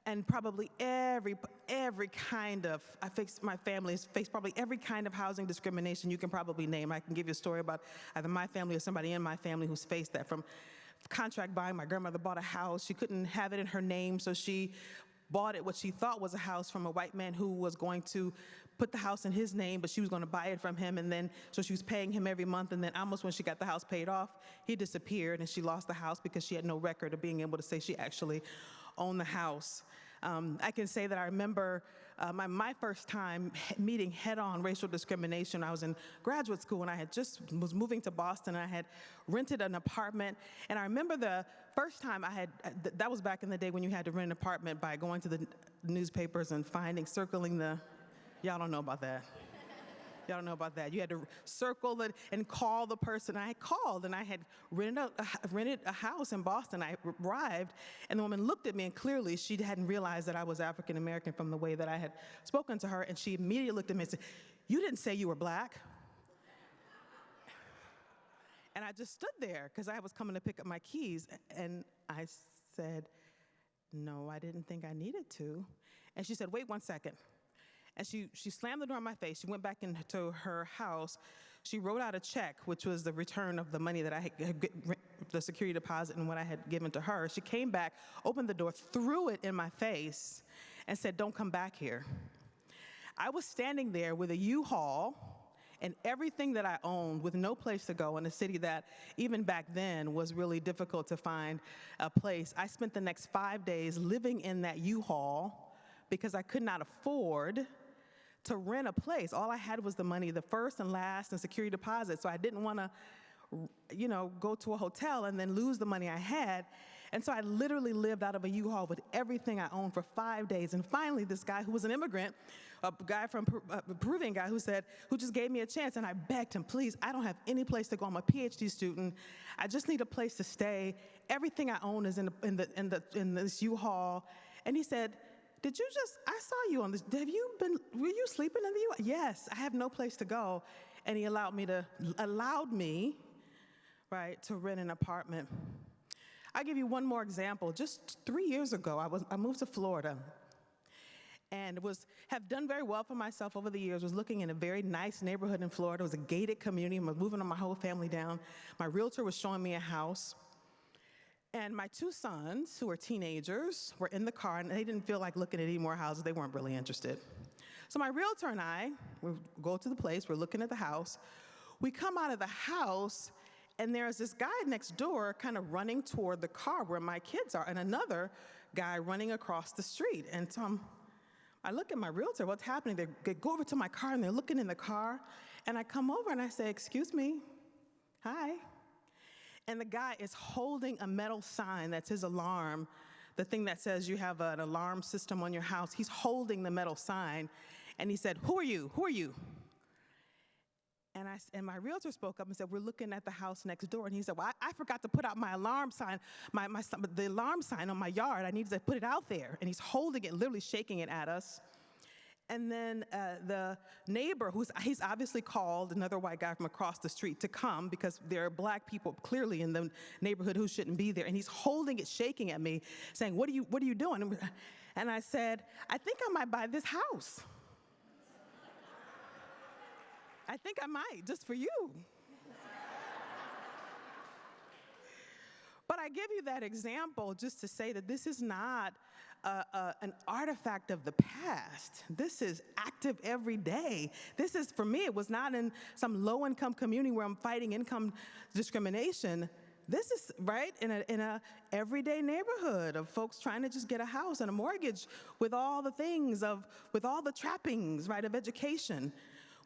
And probably every kind of, my family has faced probably every kind of housing discrimination you can probably name. I can give you a story about either my family or somebody in my family who's faced that. From contract buying, my grandmother bought a house. She couldn't have it in her name, so she bought it, what she thought was a house, from a white man who was going to put the house in his name, but she was going to buy it from him, and then, so she was paying him every month, and then almost when she got the house paid off, he disappeared, and she lost the house because she had no record of being able to say she actually owned the house. I can say that I remember my first time meeting head-on racial discrimination. I was in graduate school, and I had was moving to Boston, and I had rented an apartment. And I remember the first time that was back in the day when you had to rent an apartment by going to the newspapers and circling the, y'all don't know about that. Y'all don't know about that. You had to circle it and call the person. I had called, and I had rented a house in Boston. I arrived, and the woman looked at me, and clearly she hadn't realized that I was African American from the way that I had spoken to her, and she immediately looked at me and said, "You didn't say you were black?" And I just stood there because I was coming to pick up my keys, and I said, "No, I didn't think I needed to." And she said, "Wait 1 second." And she slammed the door in my face. She went back into her house. She wrote out a check, which was the return of the money that I had, the security deposit and what I had given to her. She came back, opened the door, threw it in my face, and said, "Don't come back here." I was standing there with a U-Haul and everything that I owned, with no place to go in a city that even back then was really difficult to find a place. I spent the next 5 days living in that U-Haul because I could not afford to rent a place. All I had was the money, the first and last and security deposit, so I didn't want to, go to a hotel and then lose the money I had. And so I literally lived out of a U-Haul with everything I owned for 5 days. And finally, this guy who was an immigrant, a Peruvian guy who just gave me a chance, and I begged him, "Please, I don't have any place to go. I'm a PhD student. I just need a place to stay. Everything I own is in this U-Haul." And he said, I saw you on this, were you sleeping in the U-Haul? "Yes, I have no place to go." And he allowed me, right, to rent an apartment. I'll give you one more example. Just 3 years ago, I moved to Florida, and have done very well for myself over the years. Was looking in a very nice neighborhood in Florida. It was a gated community. I was moving my whole family down. My realtor was showing me a house. And my 2 sons, who were teenagers, were in the car, and they didn't feel like looking at any more houses. They weren't really interested. So my realtor and I, we go to the place, we're looking at the house. We come out of the house, and there's this guy next door kind of running toward the car where my kids are, and another guy running across the street. And so I look at my realtor, "What's happening?" They go over to my car, and they're looking in the car. And I come over, and I say, "Excuse me, hi." And the guy is holding a metal sign that's his alarm, the thing that says you have an alarm system on your house. He's holding the metal sign, and he said, "Who are you? Who are you?" And my realtor spoke up and said, "We're looking at the house next door." And he said, "Well, I forgot to put out my alarm sign, the alarm sign on my yard. I needed to put it out there." And he's holding it, literally shaking it at us. And then the neighbor, he's obviously called another white guy from across the street to come, because there are black people clearly in the neighborhood who shouldn't be there. And he's holding it, shaking at me, saying, what are you doing?" And I said, "I think I might buy this house. I think I might, just for you." But I give you that example just to say that this is not an artifact of the past. This is active every day. This is, for me, it was not in some low-income community where I'm fighting income discrimination. This is, right, in a everyday neighborhood of folks trying to just get a house and a mortgage with all the things with all the trappings, right, of education.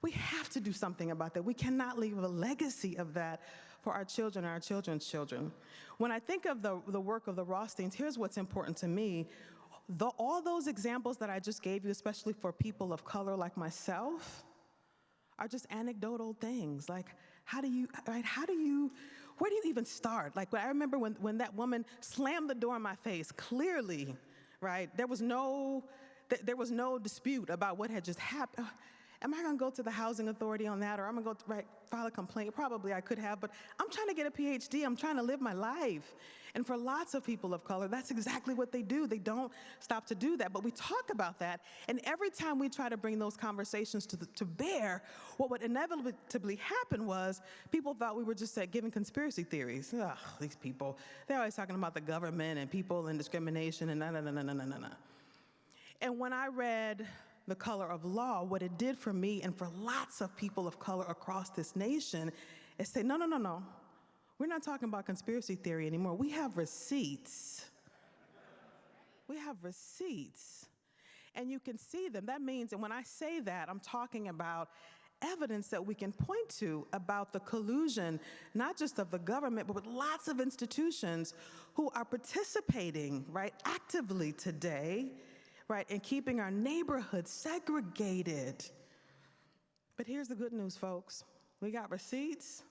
We have to do something about that. We cannot leave a legacy of that for our children and our children's children. When I think of the work of the Rothsteins, here's what's important to me. All those examples that I just gave you, especially for people of color like myself, are just anecdotal things. Like, where do you even start? Like, I remember when that woman slammed the door in my face, clearly, right? There was no there was no dispute about what had just happened. Am I going to go to the housing authority on that, or I'm going to go file a complaint? Probably I could have, but I'm trying to get a PhD. I'm trying to live my life. And for lots of people of color, that's exactly what they do. They don't stop to do that, but we talk about that. And every time we try to bring those conversations to bear, what would inevitably happen was people thought we were just giving conspiracy theories. Ugh, these people, they're always talking about the government and people and discrimination and no. And when I read The Color of Law, what it did for me and for lots of people of color across this nation is say, no. We're not talking about conspiracy theory anymore. We have receipts. We have receipts. And you can see them. That means, and when I say that, I'm talking about evidence that we can point to about the collusion, not just of the government, but with lots of institutions who are participating, right, actively today, right, in keeping our neighborhoods segregated. But here's the good news, folks. We got receipts,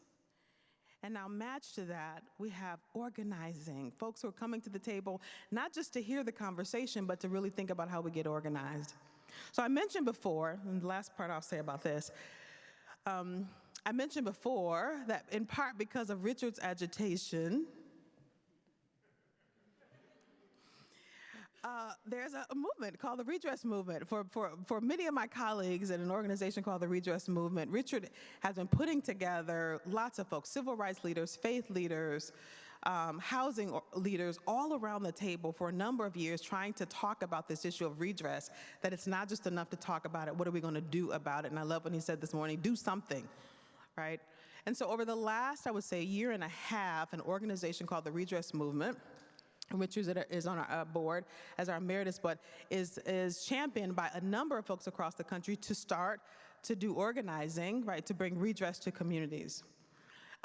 and now matched to that, we have organizing. Folks who are coming to the table, not just to hear the conversation, but to really think about how we get organized. So I mentioned before, and the last part I'll say about this, I mentioned before that in part because of Richard's agitation, there's a movement called the redress movement. For many of my colleagues in an organization called the redress movement, Richard has been putting together lots of folks, civil rights leaders, faith leaders, housing leaders all around the table for a number of years trying to talk about this issue of redress, that it's not just enough to talk about it, what are we going to do about it? And I love when he said this morning, do something, right? And so over the last, I would say, year and a half, an organization called the Redress Movement, which is on our board as our emeritus, but is championed by a number of folks across the country to start to do organizing, right, to bring redress to communities.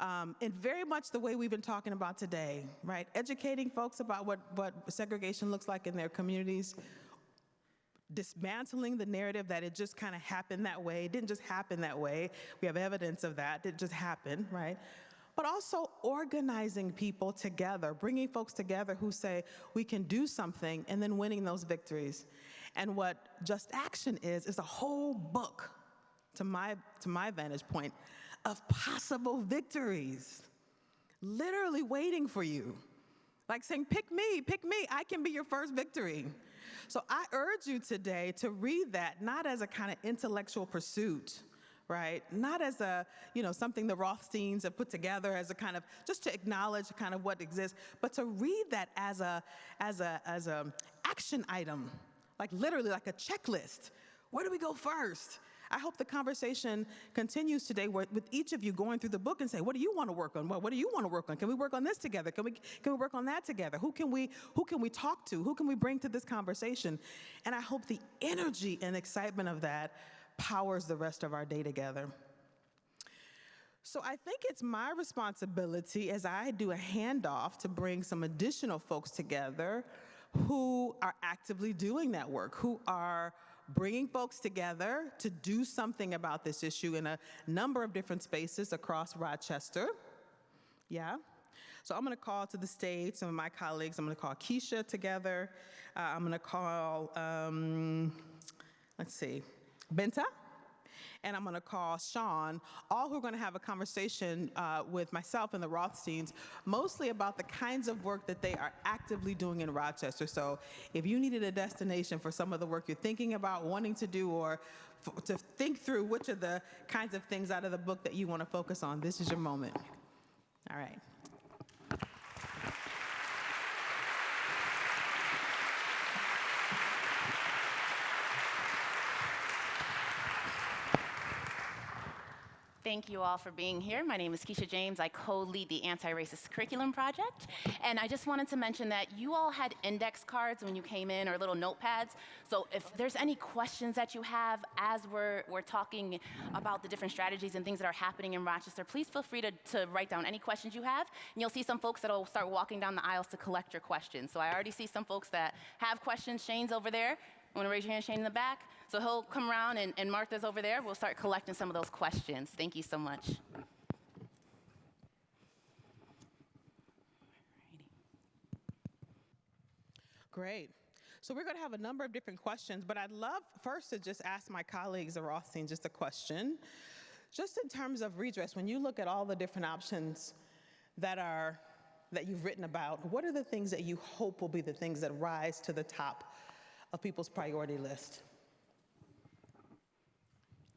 And very much the way we've been talking about today, right, educating folks about what segregation looks like in their communities, dismantling the narrative that it just kind of happened that way. It didn't just happen that way. We have evidence of that. It just happened, right? But also organizing people together, bringing folks together who say we can do something, and then winning those victories. And what Just Action is a whole book, to my vantage point, of possible victories, literally waiting for you. Like saying, pick me, I can be your first victory. So I urge you today to read that, not as a kind of intellectual pursuit, right? Not as a, something the Rothsteins have put together as a kind of, just to acknowledge kind of what exists, but to read that as a action item, like literally like a checklist. Where do we go first? I hope the conversation continues today with each of you going through the book and say, what do you want to work on? What do you want to work on? Can we work on this together? Can we work on that together? Who can we talk to? Who can we bring to this conversation? And I hope the energy and excitement of that powers the rest of our day together. So I think it's my responsibility as I do a handoff to bring some additional folks together who are actively doing that work, who are bringing folks together to do something about this issue in a number of different spaces across Rochester. Yeah. So I'm going to call to the stage some of my colleagues. I'm going to call Keisha together. I'm going to call, Benta. And I'm going to call Sean, all who are going to have a conversation with myself and the Rothsteins, mostly about the kinds of work that they are actively doing in Rochester. So if you needed a destination for some of the work you're thinking about, wanting to do, or to think through which of the kinds of things out of the book that you want to focus on, this is your moment. All right. Thank you all for being here. My name is Keisha James. I co-lead the Anti-Racist Curriculum Project. And I just wanted to mention that you all had index cards when you came in, or little notepads. So if there's any questions that you have as we're talking about the different strategies and things that are happening in Rochester, please feel free to write down any questions you have. And you'll see some folks that will start walking down the aisles to collect your questions. So I already see some folks that have questions. Shane's over there. Want to raise your hand, Shane, in the back? So he'll come around, and Martha's over there. We'll start collecting some of those questions. Thank you so much. Great. So we're going to have a number of different questions, but I'd love first to just ask my colleagues, Rothstein, just a question. Just in terms of redress, when you look at all the different options that you've written about, what are the things that you hope will be the things that rise to the top of people's priority list?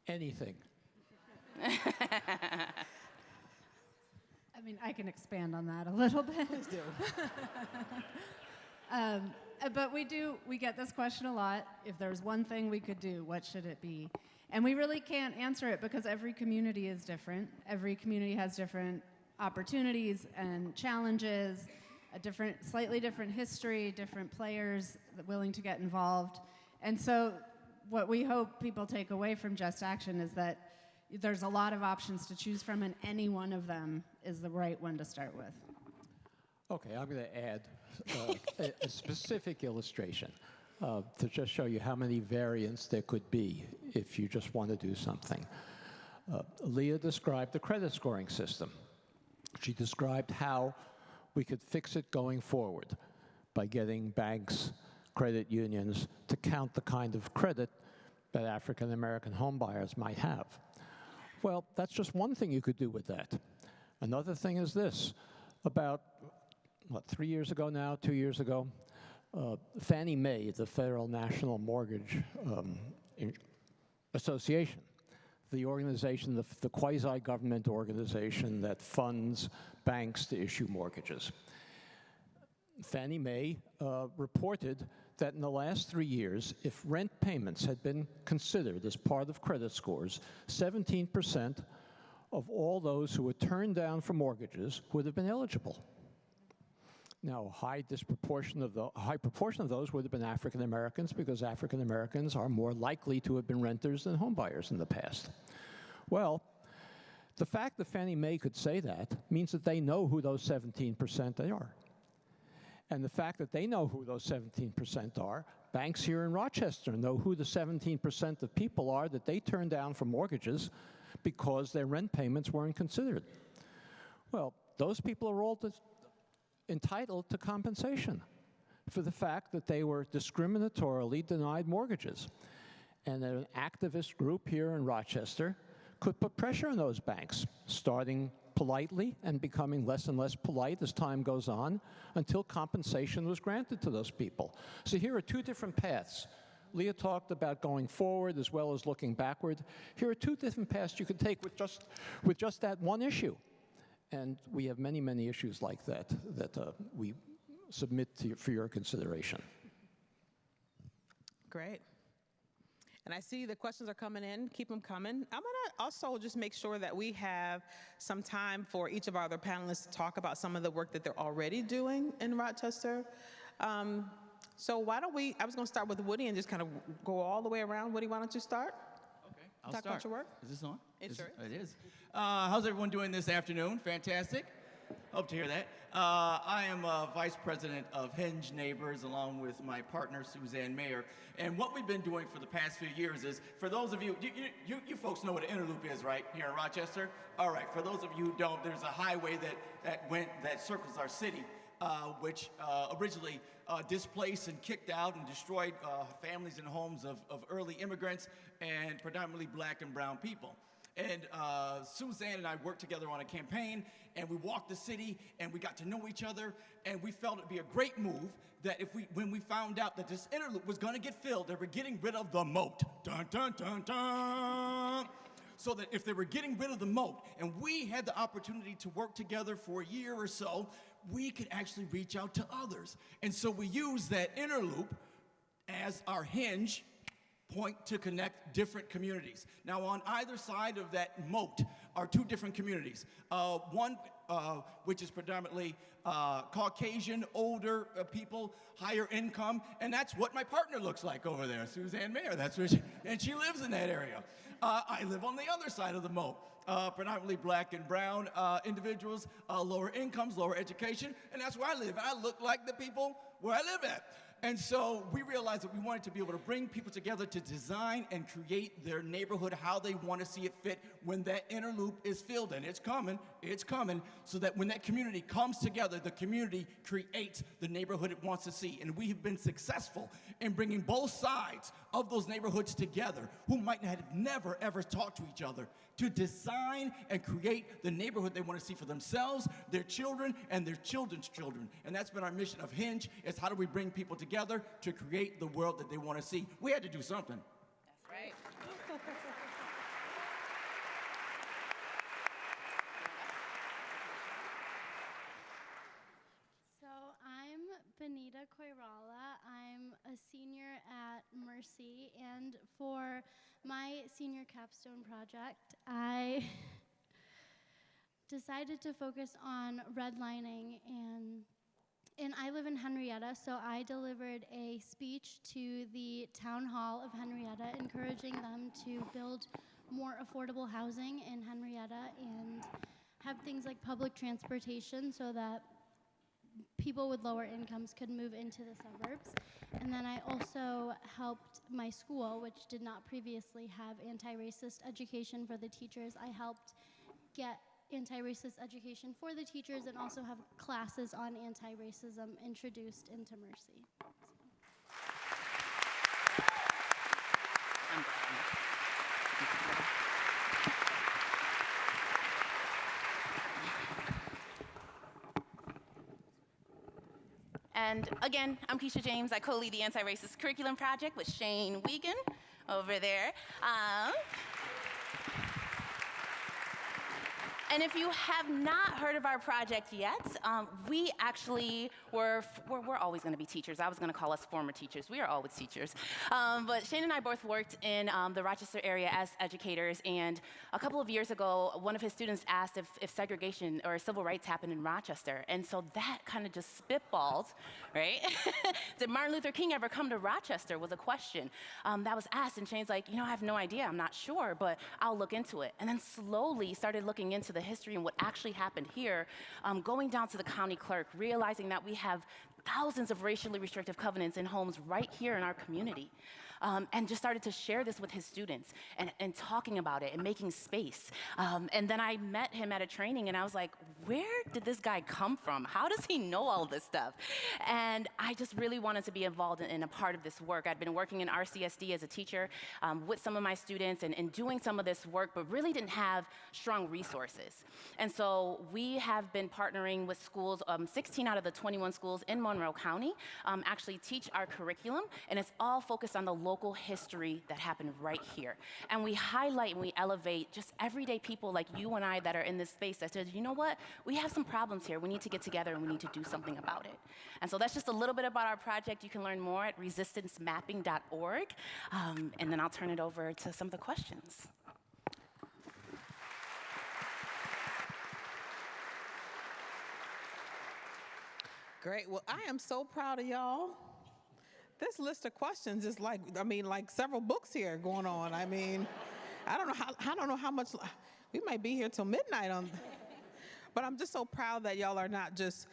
Anything. I mean, I can expand on that a little bit. Please do. But we get this question a lot. If there's one thing we could do, what should it be? And we really can't answer it because every community is different. Every community has different opportunities and challenges, slightly different history, different players willing to get involved. And so what we hope people take away from Just Action is that there's a lot of options to choose from, and any one of them is the right one to start with. Okay, I'm going to add a specific illustration to just show you how many variants there could be if you just want to do something. Leah described the credit scoring system. She described how we could fix it going forward by getting banks, credit unions to count the kind of credit that African American home buyers might have. Well, that's just one thing you could do with that. Another thing is this. About 3 years ago now, 2 years ago, Fannie Mae, the Federal National Mortgage Association, the organization, the quasi-government organization that funds banks to issue mortgages. Fannie Mae reported that in the last 3 years, if rent payments had been considered as part of credit scores, 17% of all those who were turned down for mortgages would have been eligible. Now, a high proportion of those would have been African Americans, because African Americans are more likely to have been renters than home buyers in the past. Well, the fact that Fannie Mae could say that means that they know who those 17% are. And the fact that they know who those 17% are, banks here in Rochester know who the 17% of people are that they turned down for mortgages because their rent payments weren't considered. Well, those people are all entitled to compensation for the fact that they were discriminatorily denied mortgages. And an activist group here in Rochester could put pressure on those banks, starting politely and becoming less and less polite as time goes on, until compensation was granted to those people. So here are two different paths. Leah talked about going forward as well as looking backward. Here are two different paths you could take with just that one issue. And we have many, many issues like that we submit for your consideration. Great. And I see the questions are coming in. Keep them coming. I'm going to also just make sure that we have some time for each of our other panelists to talk about some of the work that they're already doing in Rochester. So why don't I was going to start with Woody and just kind of go all the way around. Woody, why don't you start? Okay, I'll Talk start. about your work. Is this on? It sure is. It is. How's everyone doing this afternoon? Fantastic. Hope to hear that. I am Vice President of Hinge Neighbors, along with my partner, Suzanne Mayer. And what we've been doing for the past few years is, for those of you folks know what an inner loop is, right, here in Rochester? All right, for those of you who don't, there's a highway that circles our city, which originally displaced and kicked out and destroyed families and homes of early immigrants and predominantly black and brown people. And Suzanne and I worked together on a campaign, and we walked the city, and we got to know each other, and we felt it'd be a great move that when we found out that this inner loop was going to get filled, they were getting rid of the moat. Dun, dun, dun, dun. So that if they were getting rid of the moat, and we had the opportunity to work together for a year or so, we could actually reach out to others. And so we used that inner loop as our hinge point to connect different communities. Now, on either side of that moat are two different communities. One, which is predominantly Caucasian, older people, higher income, and that's what my partner looks like over there, Suzanne Mayer. That's where she lives in that area. I live on the other side of the moat. Predominantly black and brown individuals, lower incomes, lower education, and that's where I live. I look like the people where I live at. And so we realized that we wanted to be able to bring people together to design and create their neighborhood how they want to see it fit when that inner loop is filled. And it's coming, so that when that community comes together, the community creates the neighborhood it wants to see. And we have been successful in bringing both sides of those neighborhoods together who might have never, ever talked to each other to design and create the neighborhood they want to see for themselves, their children, and their children's children. And that's been our mission of Hinge, is how do we bring people together to create the world that they want to see. We had to do something. That's right. So I'm Benita Koirala. I'm a senior at Mercy, and for my senior capstone project, I decided to focus on redlining, and I live in Henrietta, so I delivered a speech to the town hall of Henrietta, encouraging them to build more affordable housing in Henrietta and have things like public transportation so that people with lower incomes could move into the suburbs. And then I also helped my school, which did not previously have anti-racist education for the teachers. I helped get anti-racist education for the teachers and also have classes on anti-racism introduced into Mercy. And again, I'm Keisha James. I co-lead the Anti-Racist Curriculum Project with Shane Wiegand over there. And if you have not heard of our project yet, we actually we're always going to be teachers. I was going to call us former teachers. We are always teachers. But Shane and I both worked in the Rochester area as educators. And a couple of years ago, one of his students asked if segregation or civil rights happened in Rochester. And so that kind of just spitballed, right? Did Martin Luther King ever come to Rochester was a question that was asked. And Shane's like, I have no idea. I'm not sure, but I'll look into it. And then slowly started looking into the history and what actually happened here, going down to the county clerk, realizing that we have thousands of racially restrictive covenants in homes right here in our community. And just started to share this with his students and talking about it and making space. And then I met him at a training and I was like, where did this guy come from? How does he know all this stuff? And I just really wanted to be involved in a part of this work. I'd been working in RCSD as a teacher with some of my students and doing some of this work, but really didn't have strong resources. And so we have been partnering with schools, 16 out of the 21 schools in Monroe County actually teach our curriculum, and it's all focused on the local history that happened right here. And we highlight and we elevate just everyday people like you and I that are in this space that says, you know what, we have some problems here. We need to get together and we need to do something about it. And so that's just a little bit about our project. You can learn more at resistancemapping.org. And then I'll turn it over to some of the questions. Great. Well, I am so proud of y'all. This list of questions is like several books here going on. I don't know how much, we might be here till midnight on, but I'm just so proud that y'all are not just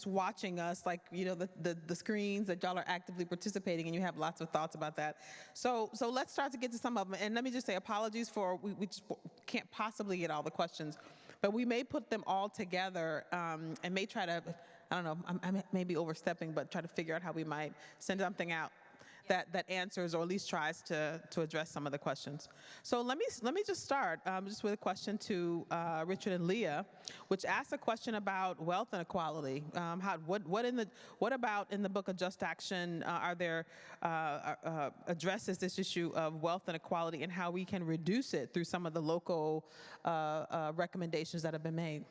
watching us, the screens, that y'all are actively participating and you have lots of thoughts about that. So let's start to get to some of them. And let me just say apologies for, we just can't possibly get all the questions, but we may put them all together and may try to, I don't know, I may be overstepping, but try to figure out how we might send something out that answers or at least tries to address some of the questions. So let me just start just with a question to Richard and Leah, which asks a question about wealth inequality. What about in the book of Just Action are there addresses this issue of wealth inequality and how we can reduce it through some of the local recommendations that have been made?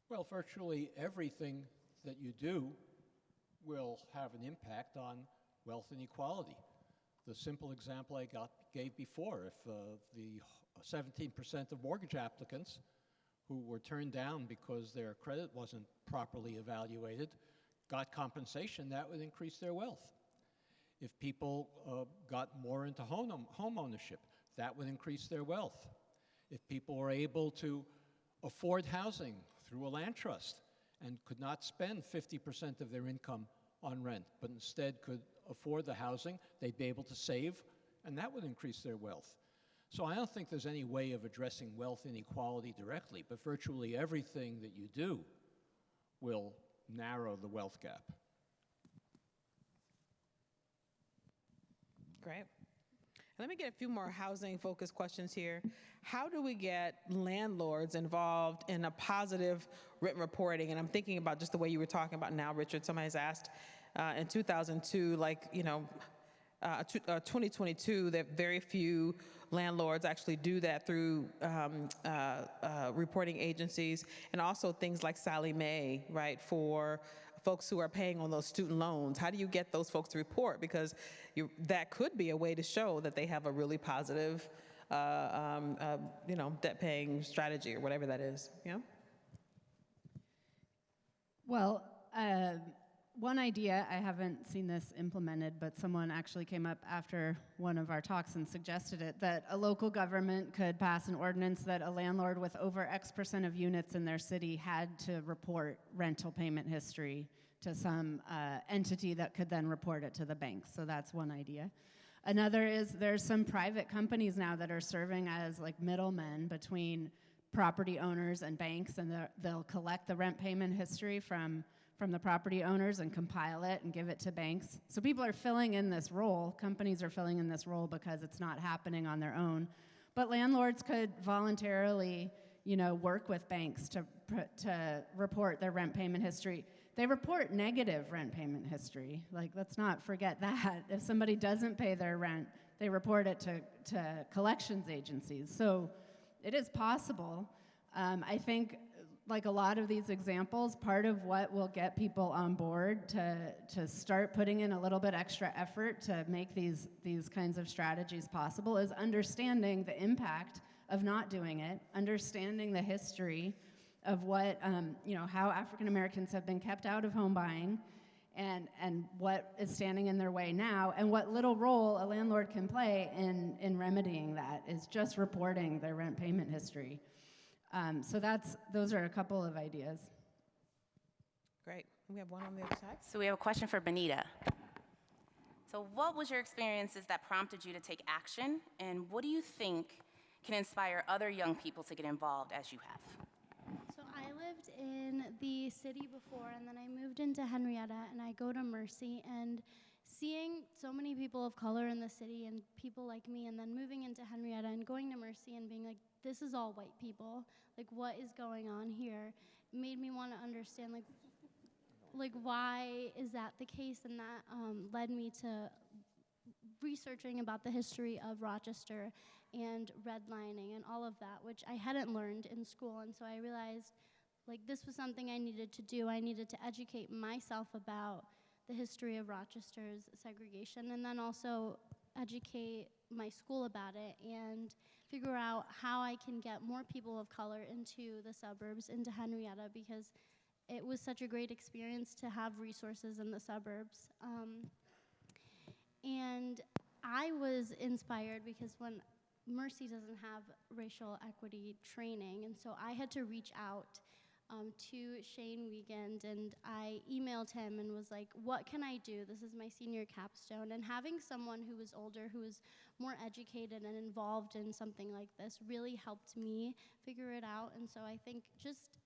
Well, virtually everything that you do will have an impact on wealth inequality. The simple example I gave before, if the 17% of mortgage applicants who were turned down because their credit wasn't properly evaluated got compensation, that would increase their wealth. If people got more into home ownership, that would increase their wealth. If people were able to afford housing through a land trust and could not spend 50% of their income on rent, but instead could afford the housing, they'd be able to save, and that would increase their wealth. So I don't think there's any way of addressing wealth inequality directly, but virtually everything that you do will narrow the wealth gap. Great. Let me get a few more housing-focused questions here. How do we get landlords involved in a positive rent reporting? And I'm thinking about just the way you were talking about now, Richard. Somebody's asked in 2002, 2022, that very few landlords actually do that through reporting agencies, and also things like Sally Mae, right, for folks who are paying on those student loans. How do you get those folks to report? Because that could be a way to show that they have a really positive, debt-paying strategy or whatever that is. Yeah. Well, one idea, I haven't seen this implemented, but someone actually came up after one of our talks and suggested it, that a local government could pass an ordinance that a landlord with over X% of units in their city had to report rental payment history to some entity that could then report it to the bank. So that's one idea. Another is there's some private companies now that are serving as like middlemen between property owners and banks, and they'll collect the rent payment history from the property owners and compile it and give it to banks. So people are filling in this role, companies are filling in this role because it's not happening on their own. But landlords could voluntarily, work with banks to report their rent payment history. They report negative rent payment history. Like, let's not forget that. If somebody doesn't pay their rent, they report it to collections agencies. So it is possible. I think, like a lot of these examples, part of what will get people on board to start putting in a little bit extra effort to make these kinds of strategies possible is understanding the impact of not doing it, understanding the history of what, how African Americans have been kept out of home buying, and what is standing in their way now, and what little role a landlord can play in remedying that is just reporting their rent payment history. So those are a couple of ideas. Great. We have one on the other side. So we have a question for Benita. So what was your experiences that prompted you to take action, and what do you think can inspire other young people to get involved as you have? So I lived in the city before, and then I moved into Henrietta, and I go to Mercy, and seeing so many people of color in the city and people like me, and then moving into Henrietta and going to Mercy and being like, this is all white people, like what is going on here, made me want to understand like why is that the case, and that led me to researching about the history of Rochester and redlining and all of that, which I hadn't learned in school. And so I realized like this was something I needed to do. I needed to educate myself about the history of Rochester's segregation, and then also educate my school about it and figure out how I can get more people of color into the suburbs, into Henrietta, because it was such a great experience to have resources in the suburbs. And I was inspired because when Mercy doesn't have racial equity training, and so I had to reach out to Shane Wiegand, and I emailed him and was like, what can I do? This is my senior capstone. And having someone who was older, who was more educated and involved in something like this really helped me figure it out. And so I think just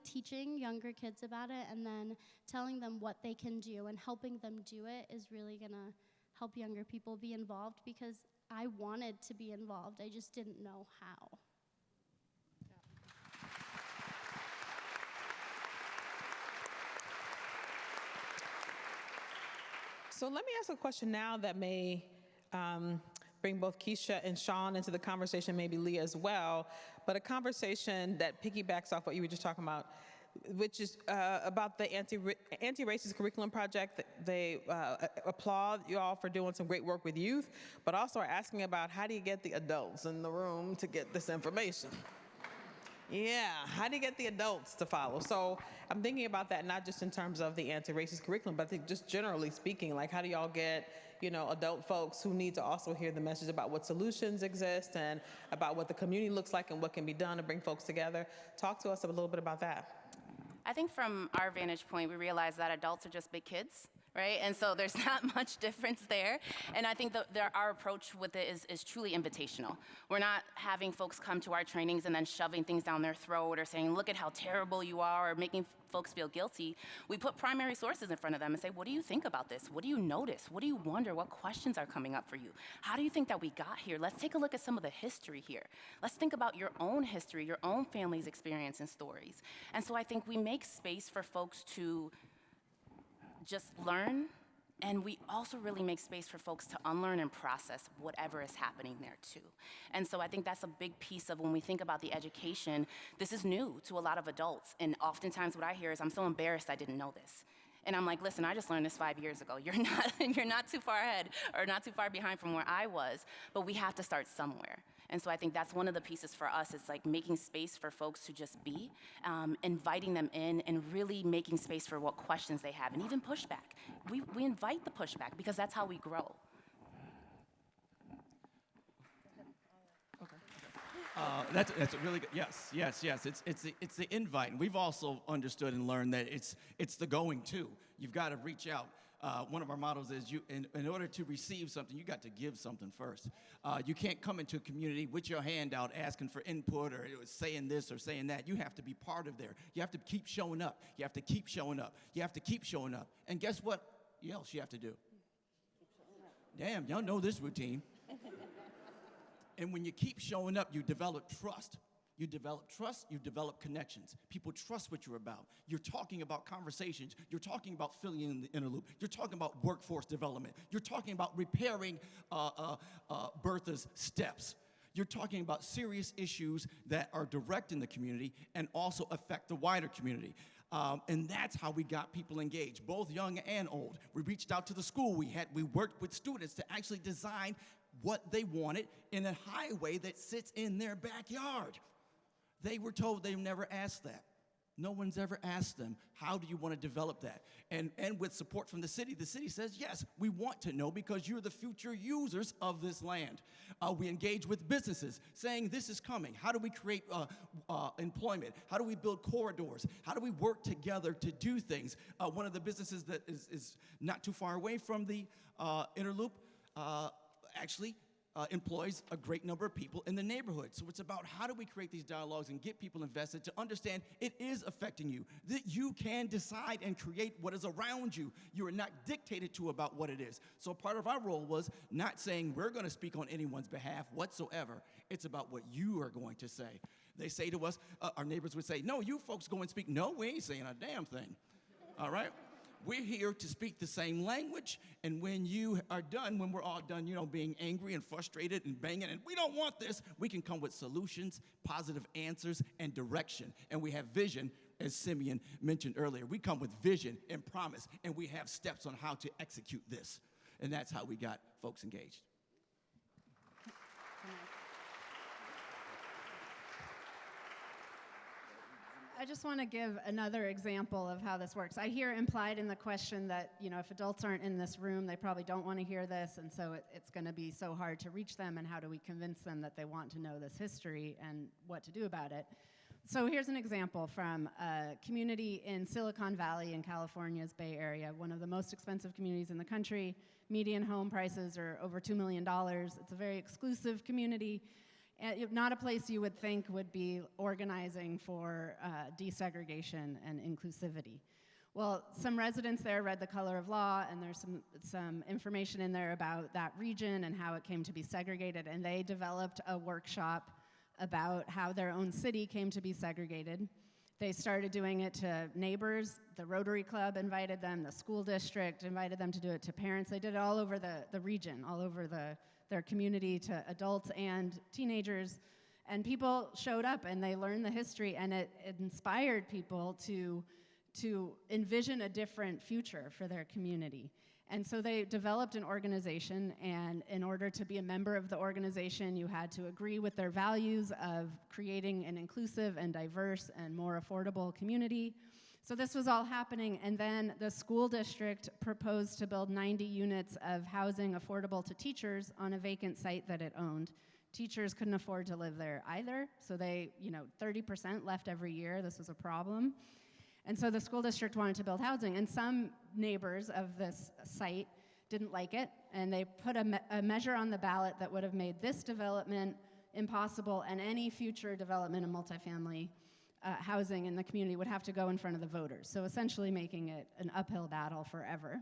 teaching younger kids about it, and then telling them what they can do and helping them do it is really gonna help younger people be involved, because I wanted to be involved, I just didn't know how. So let me ask a question now that may bring both Keisha and Sean into the conversation, maybe Leah as well, but a conversation that piggybacks off what you were just talking about, which is about the anti-racist curriculum project. They applaud you all for doing some great work with youth, but also are asking about how do you get the adults in the room to get this information? Yeah, how do you get the adults to follow? So I'm thinking about that not just in terms of the anti-racist curriculum, but just generally speaking, like how do y'all get, adult folks who need to also hear the message about what solutions exist and about what the community looks like and what can be done to bring folks together? Talk to us a little bit about that. I think from our vantage point, we realize that adults are just big kids, right? And so there's not much difference there. And I think our approach with it is truly invitational. We're not having folks come to our trainings and then shoving things down their throat or saying, look at how terrible you are, or making folks feel guilty. We put primary sources in front of them and say, what do you think about this? What do you notice? What do you wonder? What questions are coming up for you? How do you think that we got here? Let's take a look at some of the history here. Let's think about your own history, your own family's experience and stories. And so I think we make space for folks to just learn, and we also really make space for folks to unlearn and process whatever is happening there too. And so I think that's a big piece of when we think about the education, this is new to a lot of adults, and oftentimes what I hear is, I'm so embarrassed I didn't know this. And I'm like, listen, I just learned this 5 years ago. You're not too far ahead or not too far behind from where I was, but we have to start somewhere. And so I think that's one of the pieces for us, is like making space for folks to just be, inviting them in, and really making space for what questions they have, and even pushback. We invite the pushback because that's how we grow. That's a really good, yes. It's the invite. And we've also understood and learned that it's the going too. You've got to reach out. One of our mottos is, in order to receive something, you got to give something first. You can't come into a community with your hand out asking for input or saying this or saying that. You have to be part of there. You have to keep showing up. You have to keep showing up. You have to keep showing up. And guess what else you have to do? Damn, y'all know this routine. And when you keep showing up, you develop trust. You develop trust, you develop connections. People trust what you're about. You're talking about conversations. You're talking about filling in the inner loop. You're talking about workforce development. You're talking about repairing Bertha's steps. You're talking about serious issues that are direct in the community and also affect the wider community. And that's how we got people engaged, both young and old. We reached out to the school. We worked with students to actually design what they wanted in a highway that sits in their backyard. They were told they never asked that. No one's ever asked them, how do you want to develop that? And with support from the city says, yes, we want to know because you're the future users of this land. We engage with businesses saying this is coming. How do we create employment? How do we build corridors? How do we work together to do things? One of the businesses that is not too far away from the inner loop actually employs a great number of people in the neighborhood. So it's about how do we create these dialogues and get people invested to understand it is affecting you, that you can decide and create what is around you. You are not dictated to about what it is. So part of our role was not saying we're going to speak on anyone's behalf whatsoever. It's about what you are going to say. They say to us, our neighbors would say, no, you folks go and speak. No, we ain't saying a damn thing. All right? We're here to speak the same language, and when you are done, when we're all done, being angry and frustrated and banging, and we don't want this, we can come with solutions, positive answers, and direction. And we have vision, as Simeon mentioned earlier. We come with vision and promise, and we have steps on how to execute this. And that's how we got folks engaged. I just want to give another example of how this works. I hear implied in the question that, if adults aren't in this room, they probably don't want to hear this, and so it's going to be so hard to reach them, and how do we convince them that they want to know this history and what to do about it? So here's an example from a community in Silicon Valley in California's Bay Area, one of the most expensive communities in the country. Median home prices are over $2 million. It's a very exclusive community. Not a place you would think would be organizing for desegregation and inclusivity. Well, some residents there read The Color of Law, and there's some information in there about that region and how it came to be segregated, and they developed a workshop about how their own city came to be segregated. They started doing it to neighbors. The Rotary Club invited them. The school district invited them to do it to parents. They did it all over the region, all over their community, to adults and teenagers. And people showed up and they learned the history, and it inspired people to envision a different future for their community. And so they developed an organization, and in order to be a member of the organization, you had to agree with their values of creating an inclusive and diverse and more affordable community. So this was all happening, and then the school district proposed to build 90 units of housing affordable to teachers on a vacant site that it owned. Teachers couldn't afford to live there either, so they, 30% left every year. This was a problem. And so the school district wanted to build housing, and some neighbors of this site didn't like it, and they put a measure on the ballot that would have made this development impossible, and any future development of multifamily housing in the community would have to go in front of the voters. So essentially making it an uphill battle forever.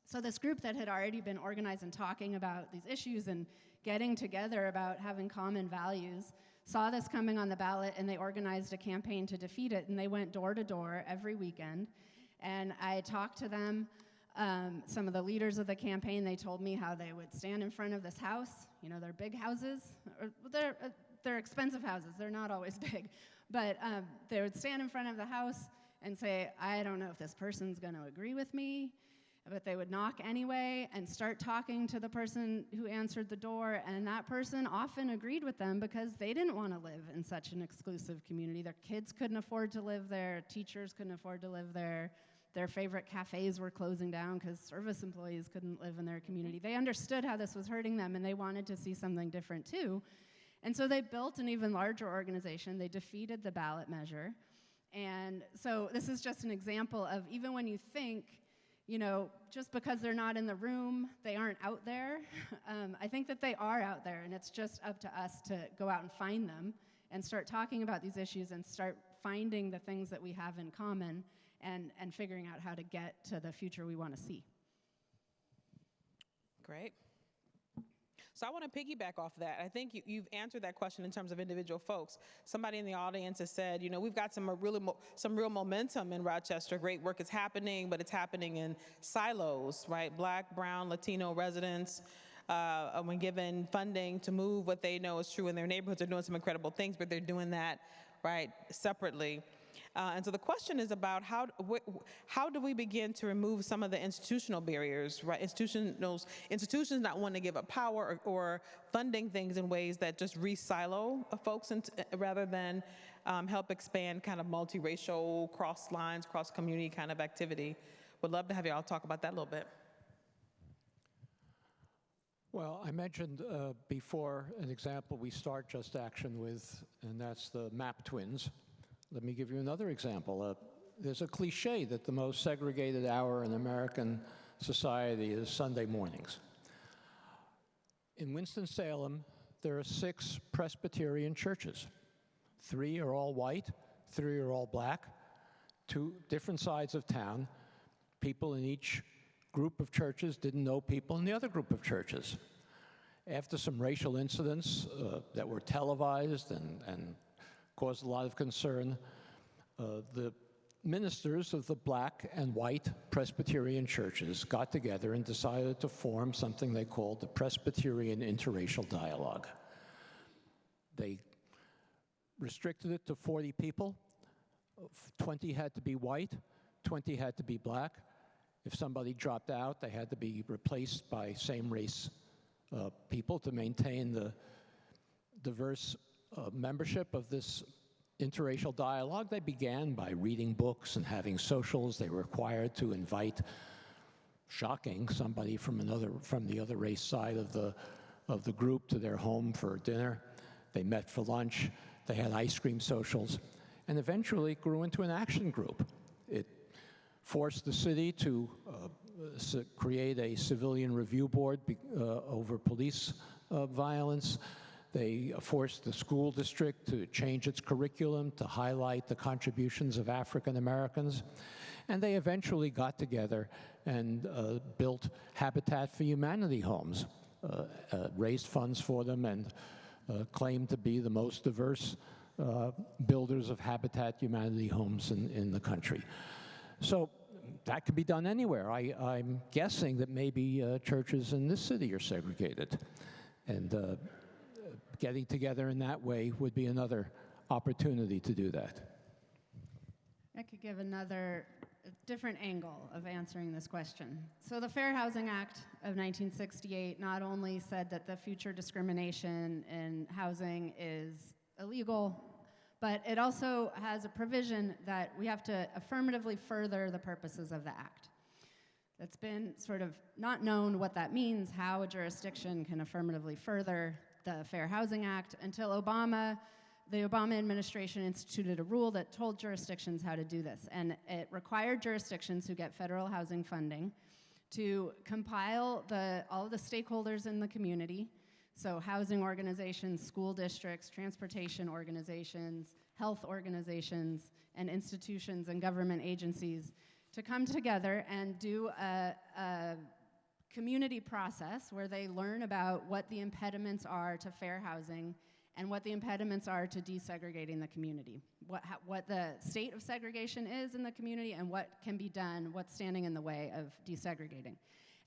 So this group that had already been organized and talking about these issues and getting together about having common values saw this coming on the ballot, and they organized a campaign to defeat it, and they went door to door every weekend. And I talked to them, some of the leaders of the campaign. They told me how they would stand in front of this house. You know, they're big houses, or they're expensive houses. They're not always big. But they would stand in front of the house and say, I don't know if this person's going to agree with me, but they would knock anyway and start talking to the person who answered the door, and that person often agreed with them because they didn't want to live in such an exclusive community. Their kids couldn't afford to live there, teachers couldn't afford to live there, their favorite cafes were closing down because service employees couldn't live in their community. They understood how this was hurting them, and they wanted to see something different too. And so they built an even larger organization. They defeated the ballot measure. And so this is just an example of, even when you think, you know, just because they're not in the room, they aren't out there. I think that they are out there, and it's just up to us to go out and find them and start talking about these issues and start finding the things that we have in common and figuring out how to get to the future we want to see. Great. So I want to piggyback off that. I think you've answered that question in terms of individual folks. Somebody in the audience has said, you know, we've got some real momentum in Rochester. Great work is happening, but it's happening in silos, right? Black, brown, Latino residents, when given funding to move what they know is true in their neighborhoods, are doing some incredible things, but they're doing that, right, separately. And so the question is about how do we begin to remove some of the institutional barriers, right? Institutions not wanting to give up power or funding things in ways that just re-silo folks rather than help expand kind of multiracial, cross lines, cross community kind of activity. Would love to have you all talk about that a little bit. Well, I mentioned before an example we start Just Action with, and that's the MAP twins. Let me give you another example. There's a cliche that the most segregated hour in American society is Sunday mornings. In Winston-Salem, there are 6 Presbyterian churches. 3 are all white, 3 are all black, 2 different sides of town. People in each group of churches didn't know people in the other group of churches. After some racial incidents that were televised and caused a lot of concern, the ministers of the black and white Presbyterian churches got together and decided to form something they called the Presbyterian Interracial Dialogue. They restricted it to 40 people. 20 had to be white, 20 had to be black. If somebody dropped out, they had to be replaced by same-race people to maintain the diverse membership of this interracial dialogue. They began by reading books and having socials. They were required to invite, shocking, somebody from the other race side of the group to their home for dinner. They met for lunch. They had ice cream socials, and eventually it grew into an action group. It forced the city to create a civilian review board over police violence. They forced the school district to change its curriculum to highlight the contributions of African Americans. And they eventually got together and built Habitat for Humanity homes, raised funds for them, and claimed to be the most diverse builders of Habitat Humanity homes in the country. So that could be done anywhere. I'm guessing that maybe churches in this city are segregated. And getting together in that way would be another opportunity to do that. I could give another different angle of answering this question. So the Fair Housing Act of 1968 not only said that the future discrimination in housing is illegal, but it also has a provision that we have to affirmatively further the purposes of the act. It's been sort of not known what that means, how a jurisdiction can affirmatively further the Fair Housing Act, until Obama the Obama administration instituted a rule that told jurisdictions how to do this, and it required jurisdictions who get federal housing funding to compile all of the stakeholders in the community, so housing organizations, school districts, transportation organizations, health organizations, and institutions and government agencies to come together and do a community process where they learn about what the impediments are to fair housing and what the impediments are to desegregating the community, what the state of segregation is in the community and what can be done, what's standing in the way of desegregating.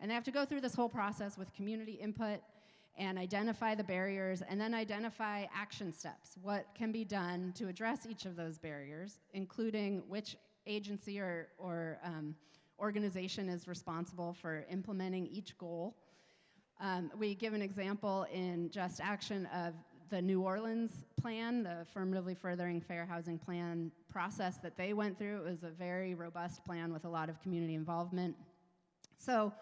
And they have to go through this whole process with community input and identify the barriers and then identify action steps. What can be done to address each of those barriers, including which agency or organization is responsible for implementing each goal. We give an example in Just Action of the New Orleans plan, the Affirmatively Furthering Fair Housing Plan process that they went through. It was a very robust plan with a lot of community involvement. So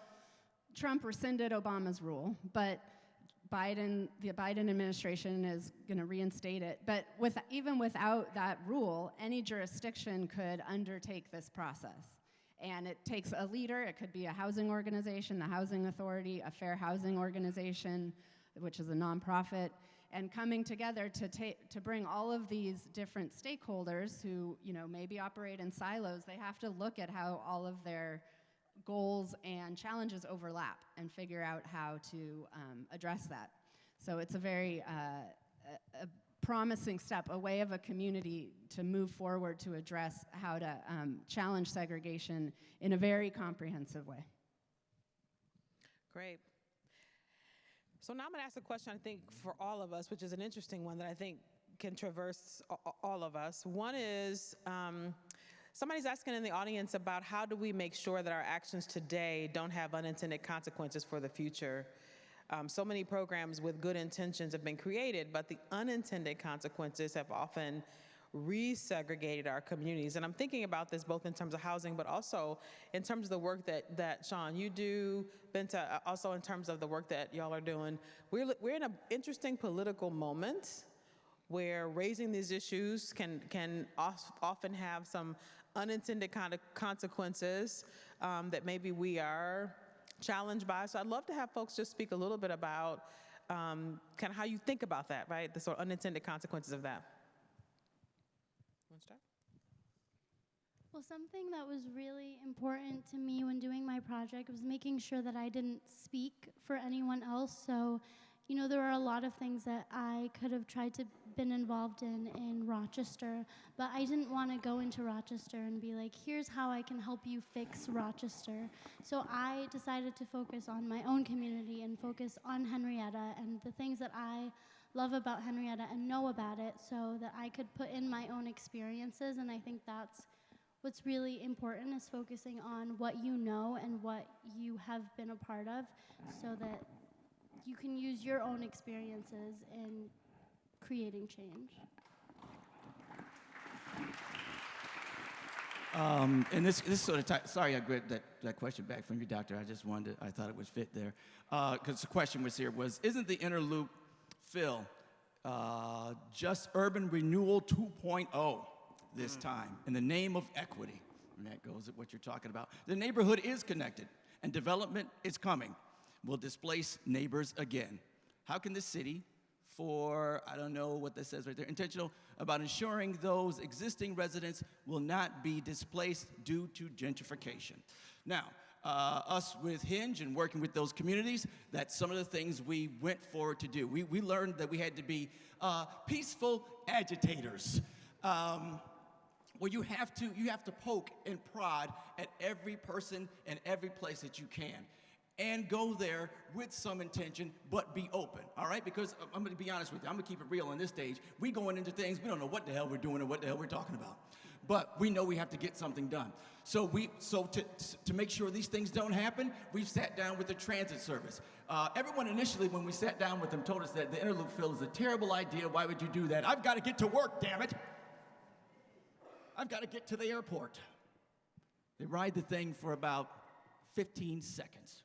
Trump rescinded Obama's rule, but the Biden administration is going to reinstate it. But even without that rule, any jurisdiction could undertake this process. And it takes a leader. It could be a housing organization, the Housing Authority, a fair housing organization, which is a nonprofit, and coming together to bring all of these different stakeholders who maybe operate in silos. They have to look at how all of their goals and challenges overlap and figure out how to address that. So it's a very a promising step, a way of a community to move forward to address how to challenge segregation in a very comprehensive way. Great. So now I'm going to ask a question, I think, for all of us, which is an interesting one that I think can traverse all of us. One is, somebody's asking in the audience about how do we make sure that our actions today don't have unintended consequences for the future. So many programs with good intentions have been created, but the unintended consequences have often resegregated our communities. And I'm thinking about this both in terms of housing, but also in terms of the work that Sean, you do, Benta, also in terms of the work that y'all are doing. We're in an interesting political moment where raising these issues can often have some unintended kind of consequences that maybe we are challenged by. So I'd love to have folks just speak a little bit about kind of how you think about that, right? The sort of unintended consequences of that. Want to start? Well, something that was really important to me when doing my project was making sure that I didn't speak for anyone else. So, there are a lot of things that I could have tried to been involved in Rochester, but I didn't want to go into Rochester and be like, here's how I can help you fix Rochester. So I decided to focus on my own community and focus on Henrietta and the things that I love about Henrietta and know about it so that I could put in my own experiences. And I think that's what's really important, is focusing on what you know and what you have been a part of so that you can use your own experiences in creating change. And this sort of sorry I grabbed that question back from you, Doctor. I thought it would fit there. Because the question was, isn't the inner loop fill just urban renewal 2.0 this time in the name of equity? And that goes at what you're talking about. The neighborhood is connected and development is coming. Will displace neighbors again. How can the city, for, I don't know what that says right there, intentional about ensuring those existing residents will not be displaced due to gentrification? Now, us with Hinge and working with those communities, that's some of the things we went forward to do. We learned that we had to be peaceful agitators. Well, you have to poke and prod at every person and every place that you can. And go there with some intention, but be open, all right? Because I'm gonna be honest with you, I'm gonna keep it real on this stage. We going into things, we don't know what the hell we're doing or what the hell we're talking about. But we know we have to get something done. So to make sure these things don't happen, we've sat down with the transit service. Everyone initially, when we sat down with them, told us that the interloop fill is a terrible idea. Why would you do that? I've got to get to work, damn it. I've got to get to the airport. They ride the thing for about 15 seconds.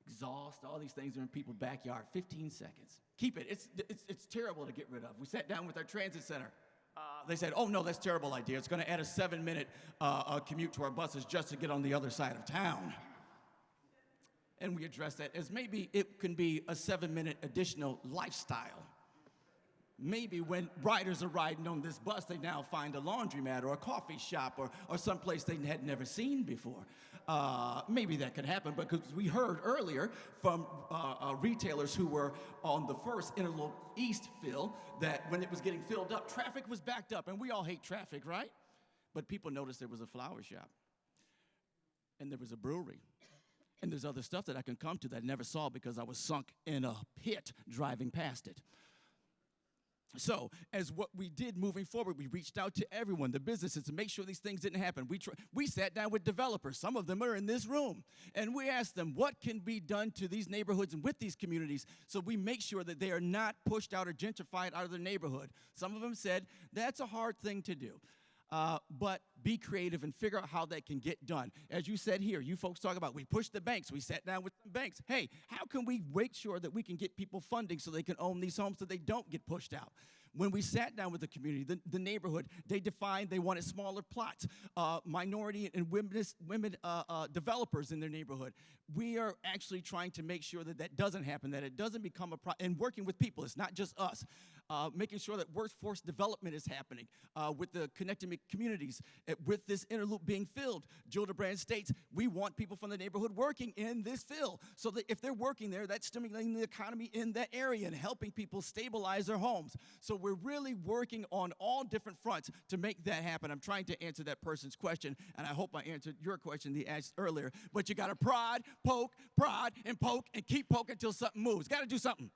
exhaust, all these things are in people's backyard. 15 seconds. Keep it. It's terrible to get rid of. We sat down with our transit center. They said, oh, no, that's a terrible idea. It's going to add a 7-minute commute to our buses just to get on the other side of town. And we addressed that as maybe it can be a 7-minute additional lifestyle. Maybe when riders are riding on this bus, they now find a laundromat or a coffee shop or someplace they had never seen before. Maybe that could happen, because we heard earlier from retailers who were on the first Interlope East fill that when it was getting filled up, traffic was backed up, and we all hate traffic, right? But people noticed there was a flower shop, and there was a brewery, and there's other stuff that I can come to that I never saw because I was sunk in a pit driving past it. So, as what we did moving forward, we reached out to everyone, the businesses, to make sure these things didn't happen. We sat down with developers. Some of them are in this room. And we asked them, what can be done to these neighborhoods and with these communities so we make sure that they are not pushed out or gentrified out of their neighborhood? Some of them said, that's a hard thing to do. But be creative and figure out how that can get done. As you said here, you folks talk about, we pushed the banks. We sat down with the banks. Hey, how can we make sure that we can get people funding so they can own these homes so they don't get pushed out? When we sat down with the community, the neighborhood, they defined they wanted smaller plots, minority and women developers in their neighborhood. We are actually trying to make sure that that doesn't happen, that it doesn't become a problem. And working with people, it's not just us. Making sure that workforce development is happening with the connected communities. With this interloop being filled, Gildebrand states, we want people from the neighborhood working in this fill. So that if they're working there, that's stimulating the economy in that area and helping people stabilize their homes. So we're really working on all different fronts to make that happen. I'm trying to answer that person's question, and I hope I answered your question that you asked earlier. But you got to prod, and poke, and keep poking until something moves. Got to do something.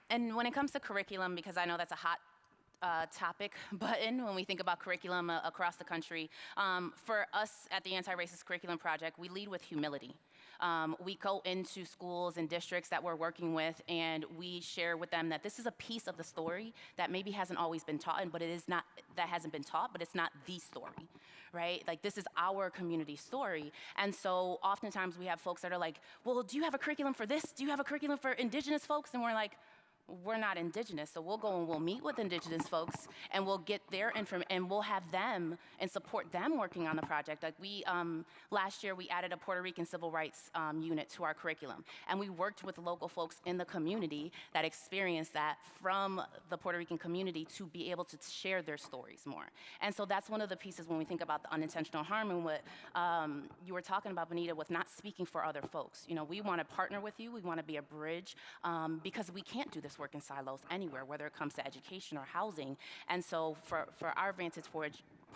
And when it comes to curriculum, because I know that's a hot topic button when we think about curriculum across the country, for us at the Anti-Racist Curriculum Project, we lead with humility. We go into schools and districts that we're working with, and we share with them that this is a piece of the story that maybe hasn't always been taught, but it is not, that hasn't been taught, but it's not the story, right? Like, this is our community story. And so oftentimes we have folks that are like, well, do you have a curriculum for this? Do you have a curriculum for Indigenous folks? And we're like, we're not Indigenous, so we'll go and we'll meet with Indigenous folks and we'll get their information and we'll have them and support them working on the project. Like we, last year we added a Puerto Rican civil rights unit to our curriculum, and we worked with local folks in the community that experienced that from the Puerto Rican community to be able to share their stories more. And so that's one of the pieces when we think about the unintentional harm and what you were talking about, Benita, with not speaking for other folks. You know, we want to partner with you, we want to be a bridge because we can't do this work in silos anywhere, whether it comes to education or housing. And so for our vantage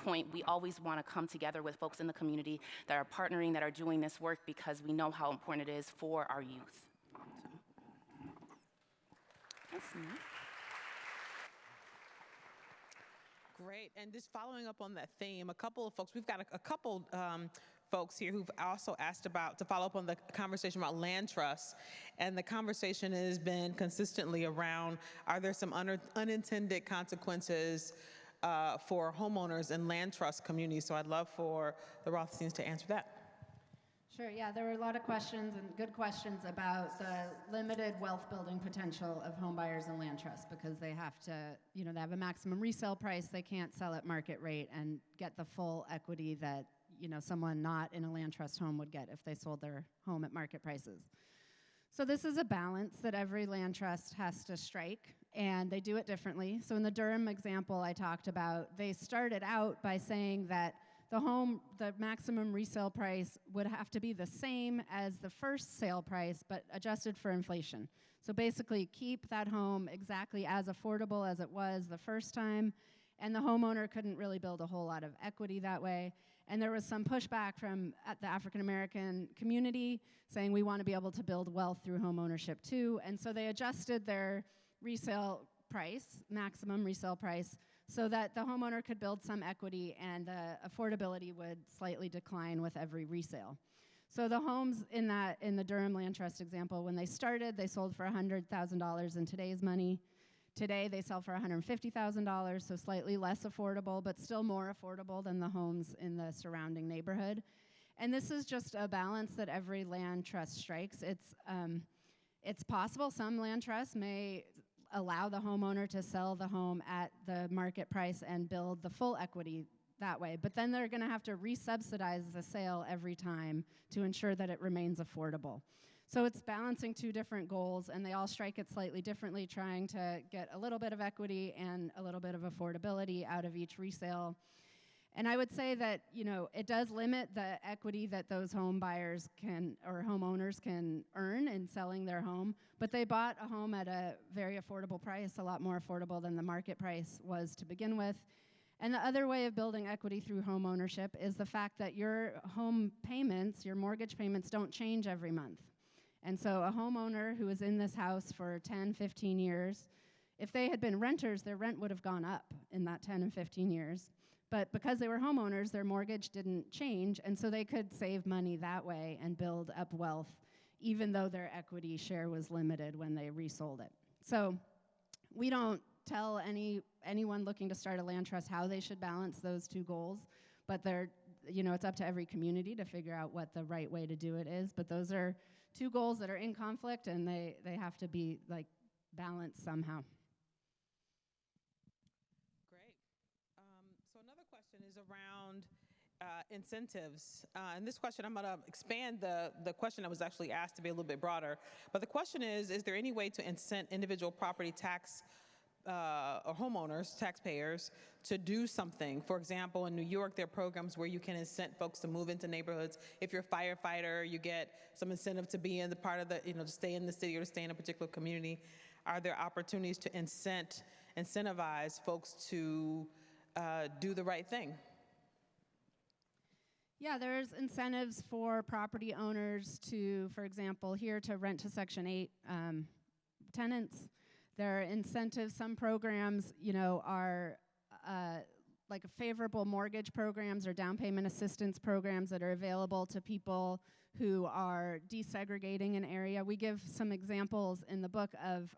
point, we always want to come together with folks in the community that are partnering, that are doing this work, because we know how important it is for our youth. Great, and just following up on that theme, a couple of folks, we've got a couple folks here who've also asked about, to follow up on the conversation about land trusts, and the conversation has been consistently around, are there some unintended consequences for homeowners in land trust communities? So I'd love for the Rothsteins to answer that. Sure, yeah, there were a lot of questions and good questions about the limited wealth building potential of home buyers and land trusts, because they have to, you know, they have a maximum resale price, they can't sell at market rate and get the full equity that, you know, someone not in a land trust home would get if they sold their home at market prices. So this is a balance that every land trust has to strike, and they do it differently. So in the Durham example I talked about, they started out by saying that the maximum resale price would have to be the same as the first sale price, but adjusted for inflation. So basically keep that home exactly as affordable as it was the first time, and the homeowner couldn't really build a whole lot of equity that way. And there was some pushback from the African American community saying we want to be able to build wealth through home ownership too. And so they adjusted their resale price, maximum resale price, so that the homeowner could build some equity and the affordability would slightly decline with every resale. So the homes in the Durham Land Trust example, when they started, they sold for $100,000 in today's money. Today, they sell for $150,000, so slightly less affordable, but still more affordable than the homes in the surrounding neighborhood. And this is just a balance that every land trust strikes. It's possible some land trusts may allow the homeowner to sell the home at the market price and build the full equity that way, but then they're gonna have to re-subsidize the sale every time to ensure that it remains affordable. So it's balancing two different goals, and they all strike it slightly differently, trying to get a little bit of equity and a little bit of affordability out of each resale. And I would say that, you know, it does limit the equity that those home buyers can, or homeowners can earn in selling their home, but they bought a home at a very affordable price, a lot more affordable than the market price was to begin with. And the other way of building equity through home ownership is the fact that your home payments, your mortgage payments, don't change every month. And so a homeowner who is in this house for 10, 15 years, if they had been renters, their rent would have gone up in that 10 and 15 years. But because they were homeowners, their mortgage didn't change, and so they could save money that way and build up wealth, even though their equity share was limited when they resold it. So we don't tell anyone looking to start a land trust how they should balance those two goals, but it's up to every community to figure out what the right way to do it is. But those are two goals that are in conflict, and they have to be like balanced somehow. Great. So another question is around incentives. And this question, I'm going to expand the question that was actually asked to be a little bit broader. But the question is there any way to incent individual property tax or homeowners, taxpayers, to do something? For example, in New York, there are programs where you can incent folks to move into neighborhoods. If you're a firefighter, you get some incentive to be in the part of the, to stay in the city or to stay in a particular community. Are there opportunities to incentivize folks to do the right thing? Yeah, there's incentives for property owners to, for example, here to rent to Section 8 tenants. There are incentives. Some programs, are like favorable mortgage programs or down payment assistance programs that are available to people who are desegregating an area. We give some examples in the book of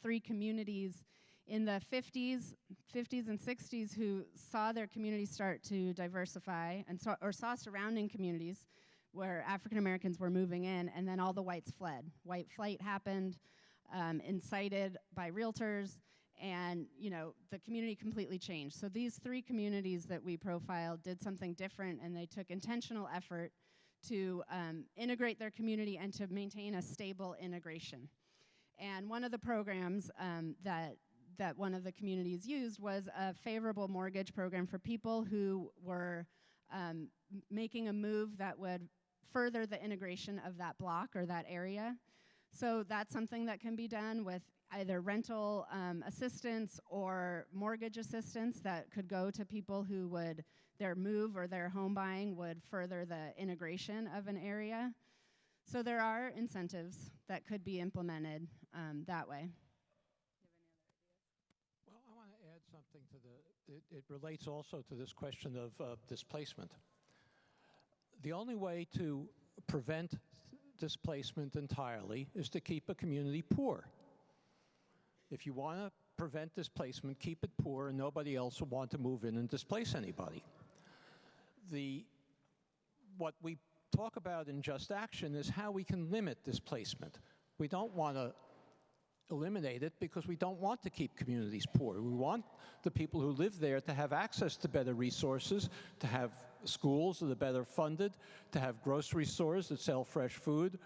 3 communities in the 50s and 60s who saw their communities start to diversify and saw surrounding communities where African Americans were moving in, and then all the whites fled. White flight happened, incited by realtors, and the community completely changed. So these 3 communities that we profiled did something different, and they took intentional effort to integrate their community and to maintain a stable integration. And one of the programs that one of the communities used was a favorable mortgage program for people who were making a move that would further the integration of that block or that area. So that's something that can be done with either rental assistance or mortgage assistance that could go to people who would, their move or their home buying would further the integration of an area. So there are incentives that could be implemented that way. Well, I want to add something to it relates also to this question of displacement. The only way to prevent displacement entirely is to keep a community poor. If you want to prevent displacement, keep it poor, and nobody else will want to move in and displace anybody. What we talk about in Just Action is how we can limit displacement. We don't want to eliminate it because we don't want to keep communities poor. We want the people who live there to have access to better resources, to have schools that are better funded, to have grocery stores that sell fresh food,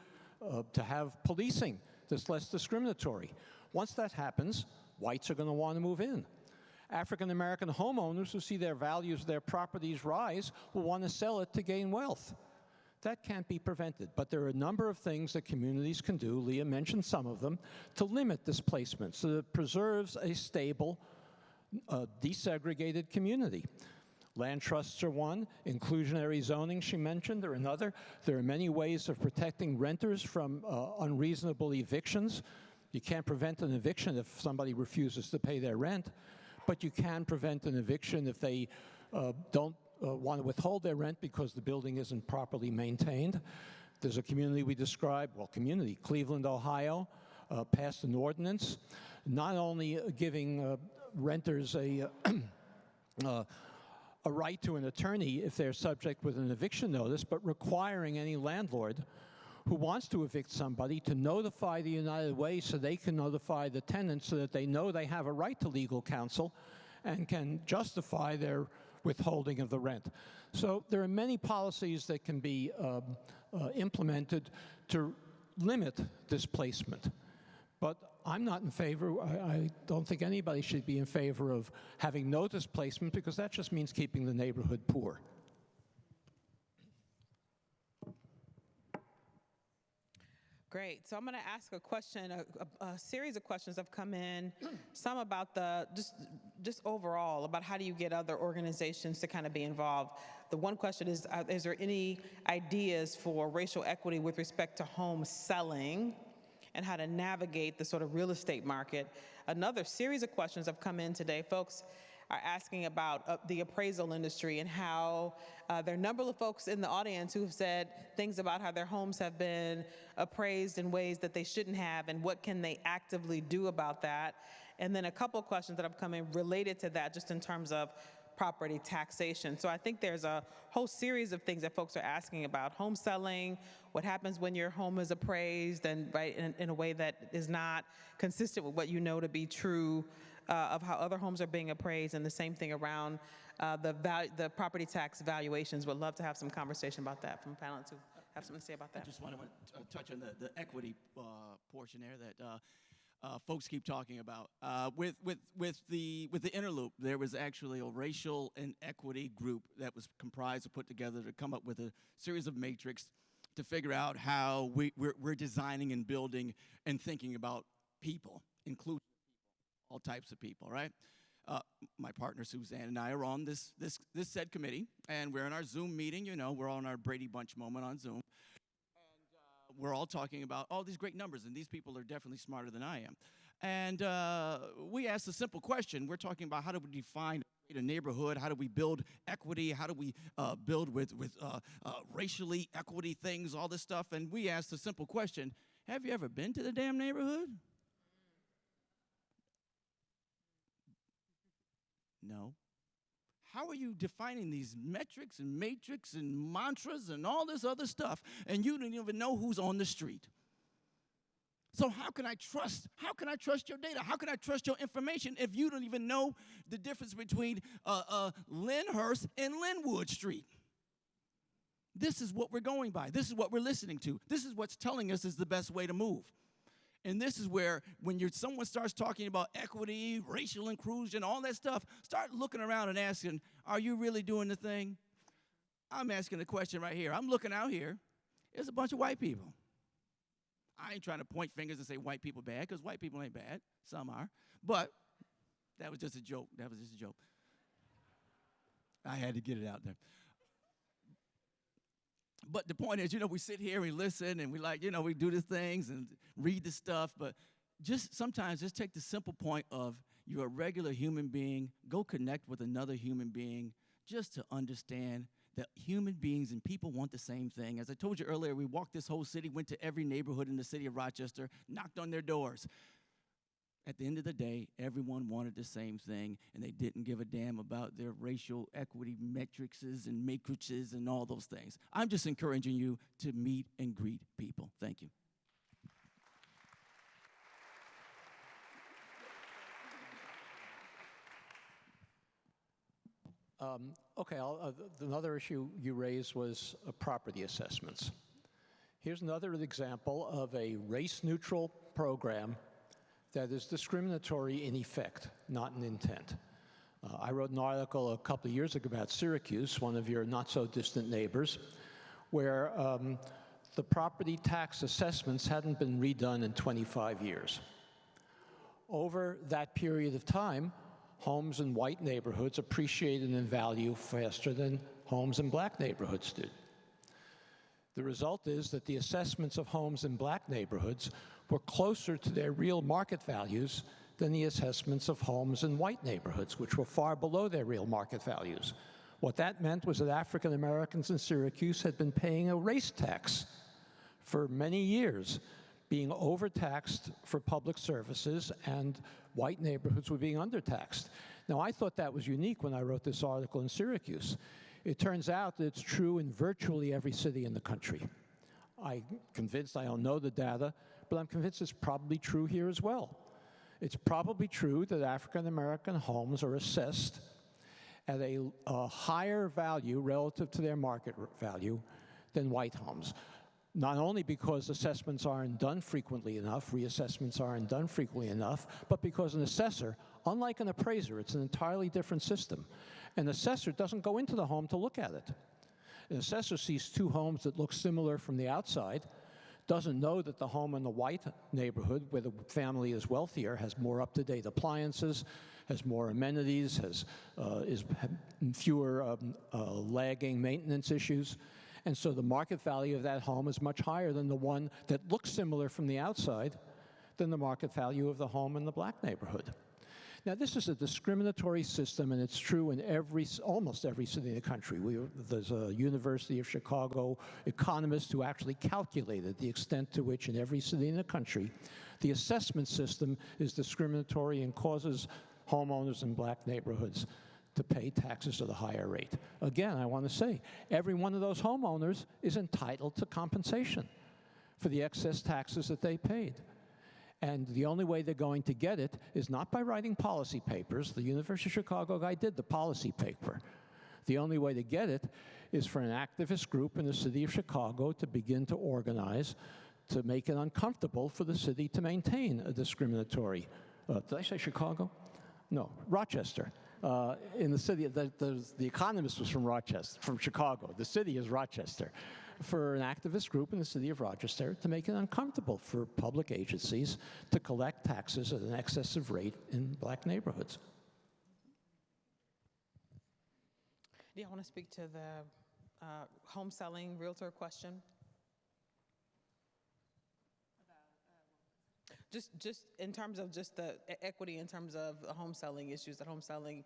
to have policing that's less discriminatory. Once that happens, whites are going to want to move in. African American homeowners who see their values, their properties rise, will want to sell it to gain wealth. That can't be prevented, but there are a number of things that communities can do, Leah mentioned some of them, to limit displacement so that it preserves a stable, desegregated community. Land trusts are one, inclusionary zoning she mentioned are another. There are many ways of protecting renters from unreasonable evictions. You can't prevent an eviction if somebody refuses to pay their rent, but you can prevent an eviction if they don't want to withhold their rent because the building isn't properly maintained. There's a community we described, Cleveland, Ohio, passed an ordinance not only giving renters a right to an attorney if they're subject with an eviction notice, but requiring any landlord who wants to evict somebody to notify the United Way so they can notify the tenants so that they know they have a right to legal counsel and can justify their withholding of the rent. So there are many policies that can be implemented to limit displacement. But I'm not in favor, I don't think anybody should be in favor of having no displacement, because that just means keeping the neighborhood poor. Great. So I'm going to ask a question. A series of questions have come in. Some about the just overall about how do you get other organizations to kind of be involved. The one question is there any ideas for racial equity with respect to home selling and how to navigate the sort of real estate market? Another series of questions have come in today. Folks are asking about the appraisal industry and how there are a number of folks in the audience who have said things about how their homes have been appraised in ways that they shouldn't have, and what can they actively do about that. And then a couple of questions that have come in related to that, just in terms of property taxation. So I think there's a whole series of things that folks are asking about: home selling, what happens when your home is appraised, and right in a way that is not consistent with what you know to be true of how other homes are being appraised, and the same thing around the property tax valuations. Would love to have some conversation about that from panelists who have something to say about that. I just want to touch on the equity portion there that folks keep talking about. With the interloop, there was actually a racial and equity group that was comprised or put together to come up with a series of matrix to figure out how we're designing and building and thinking about people, including all types of people, right? My partner Suzanne and I are on this said committee, and we're in our Zoom meeting. You know, we're on our Brady Bunch moment on Zoom, and we're all talking about all these great numbers, and these people are definitely smarter than I am. And we asked a simple question. We're talking about how do we define a neighborhood? How do we build equity? How do we build with racially equity things, all this stuff? And we asked a simple question: have you ever been to the damn neighborhood? No. How are you defining these metrics and matrix and mantras and all this other stuff, and you don't even know who's on the street? So how can I trust your data? How can I trust your information if you don't even know the difference between Lyndhurst and Linwood Street? This is what we're going by. This is what we're listening to. This is what's telling us is the best way to move. And this is where, when someone starts talking about equity, racial inclusion, all that stuff, start looking around and asking, are you really doing the thing? I'm asking the question right here. I'm looking out here. There's a bunch of white people. I ain't trying to point fingers and say white people bad, because white people ain't bad. Some are. But that was just a joke. That was just a joke. I had to get it out there. But the point is, we sit here, we listen, and we do the things and read the stuff, but sometimes take the simple point of you're a regular human being, go connect with another human being just to understand that human beings and people want the same thing. As I told you earlier, we walked this whole city, went to every neighborhood in the city of Rochester, knocked on their doors. At the end of the day, everyone wanted the same thing, and they didn't give a damn about their racial equity matrices and matrices and all those things. I'm just encouraging you to meet and greet people. Thank you. Okay, another issue you raised was property assessments. Here's another example of a race-neutral program that is discriminatory in effect, not in intent. I wrote an article a couple of years ago about Syracuse, one of your not-so-distant neighbors, where the property tax assessments hadn't been redone in 25 years. Over that period of time, homes in white neighborhoods appreciated in value faster than homes in black neighborhoods did. The result is that the assessments of homes in black neighborhoods were closer to their real market values than the assessments of homes in white neighborhoods, which were far below their real market values. What that meant was that African Americans in Syracuse had been paying a race tax for many years being overtaxed for public services, and white neighborhoods were being undertaxed. Now, I thought that was unique when I wrote this article in Syracuse. It turns out that it's true in virtually every city in the country. I'm convinced, I don't know the data, but I'm convinced it's probably true here as well. It's probably true that African American homes are assessed at a higher value relative to their market value than white homes. Not only because assessments aren't done frequently enough, reassessments aren't done frequently enough, but because an assessor, unlike an appraiser, it's an entirely different system. An assessor doesn't go into the home to look at it. An assessor sees two homes that look similar from the outside, doesn't know that the home in the white neighborhood, where the family is wealthier, has more up-to-date appliances, has more amenities, has fewer lagging maintenance issues. And so the market value of that home is much higher than the one that looks similar from the outside than the market value of the home in the black neighborhood. Now, this is a discriminatory system, and it's true in almost every city in the country. There's a University of Chicago economist who actually calculated the extent to which in every city in the country the assessment system is discriminatory and causes homeowners in black neighborhoods to pay taxes at a higher rate. Again, I want to say, every one of those homeowners is entitled to compensation for the excess taxes that they paid. And the only way they're going to get it is not by writing policy papers. The University of Chicago guy did the policy paper. The only way to get it is for an activist group in the city of Chicago to begin to organize to make it uncomfortable for the city to maintain a discriminatory, did I say Chicago? No, Rochester. In the city, the economist was from Rochester, from Chicago. The city is Rochester. For an activist group in the city of Rochester to make it uncomfortable for public agencies to collect taxes at an excessive rate in black neighborhoods. Do you want to speak to the home selling realtor question? Just in terms of just the equity, in terms of the home selling issues, that home selling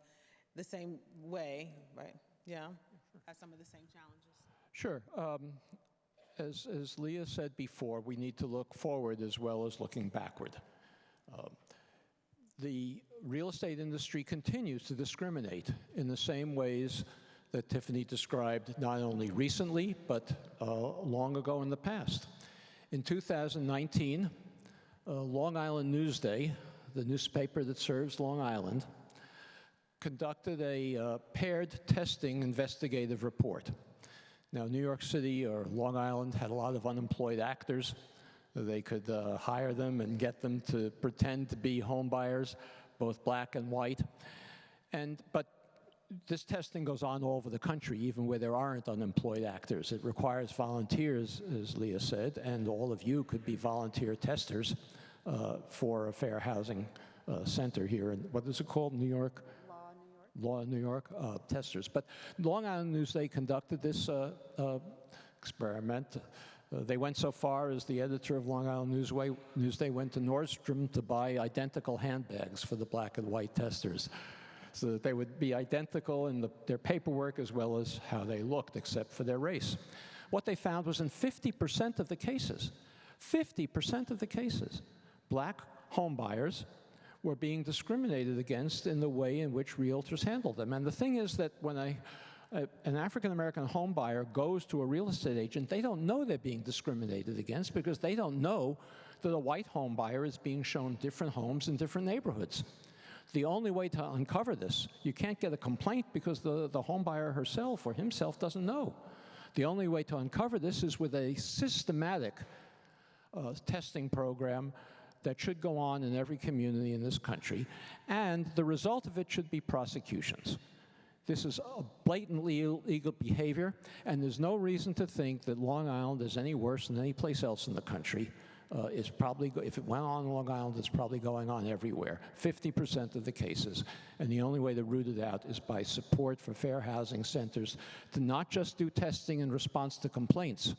the same way, right? Yeah, has some of the same challenges. Sure. As Leah said before, we need to look forward as well as looking backward. The real estate industry continues to discriminate in the same ways that Tiffany described, not only recently, but long ago in the past. In 2019, Long Island Newsday, the newspaper that serves Long Island, conducted a paired testing investigative report. Now, New York City or Long Island had a lot of unemployed actors. They could hire them and get them to pretend to be home buyers, both black and white. But this testing goes on all over the country, even where there aren't unemployed actors. It requires volunteers, as Leah said, and all of you could be volunteer testers for a fair housing center here. And what is it called, New York? Law in New York, testers. But Long Island Newsday conducted this experiment. They went so far as the editor of Long Island Newsday went to Nordstrom to buy identical handbags for the black and white testers, so that they would be identical in their paperwork as well as how they looked, except for their race. What they found was in 50% of the cases, 50% of the cases, black home buyers were being discriminated against in the way in which realtors handled them. And the thing is that when an African-American home buyer goes to a real estate agent, they don't know they're being discriminated against because they don't know that a white home buyer is being shown different homes in different neighborhoods. The only way to uncover this, you can't get a complaint because the home buyer herself or himself doesn't know. The only way to uncover this is with a systematic testing program that should go on in every community in this country, and the result of it should be prosecutions. This is a blatantly illegal behavior, and there's no reason to think that Long Island is any worse than any place else in the country. It's probably, if it went on Long Island, it's probably going on everywhere, 50% of the cases. And the only way to root it out is by support for fair housing centers to not just do testing in response to complaints,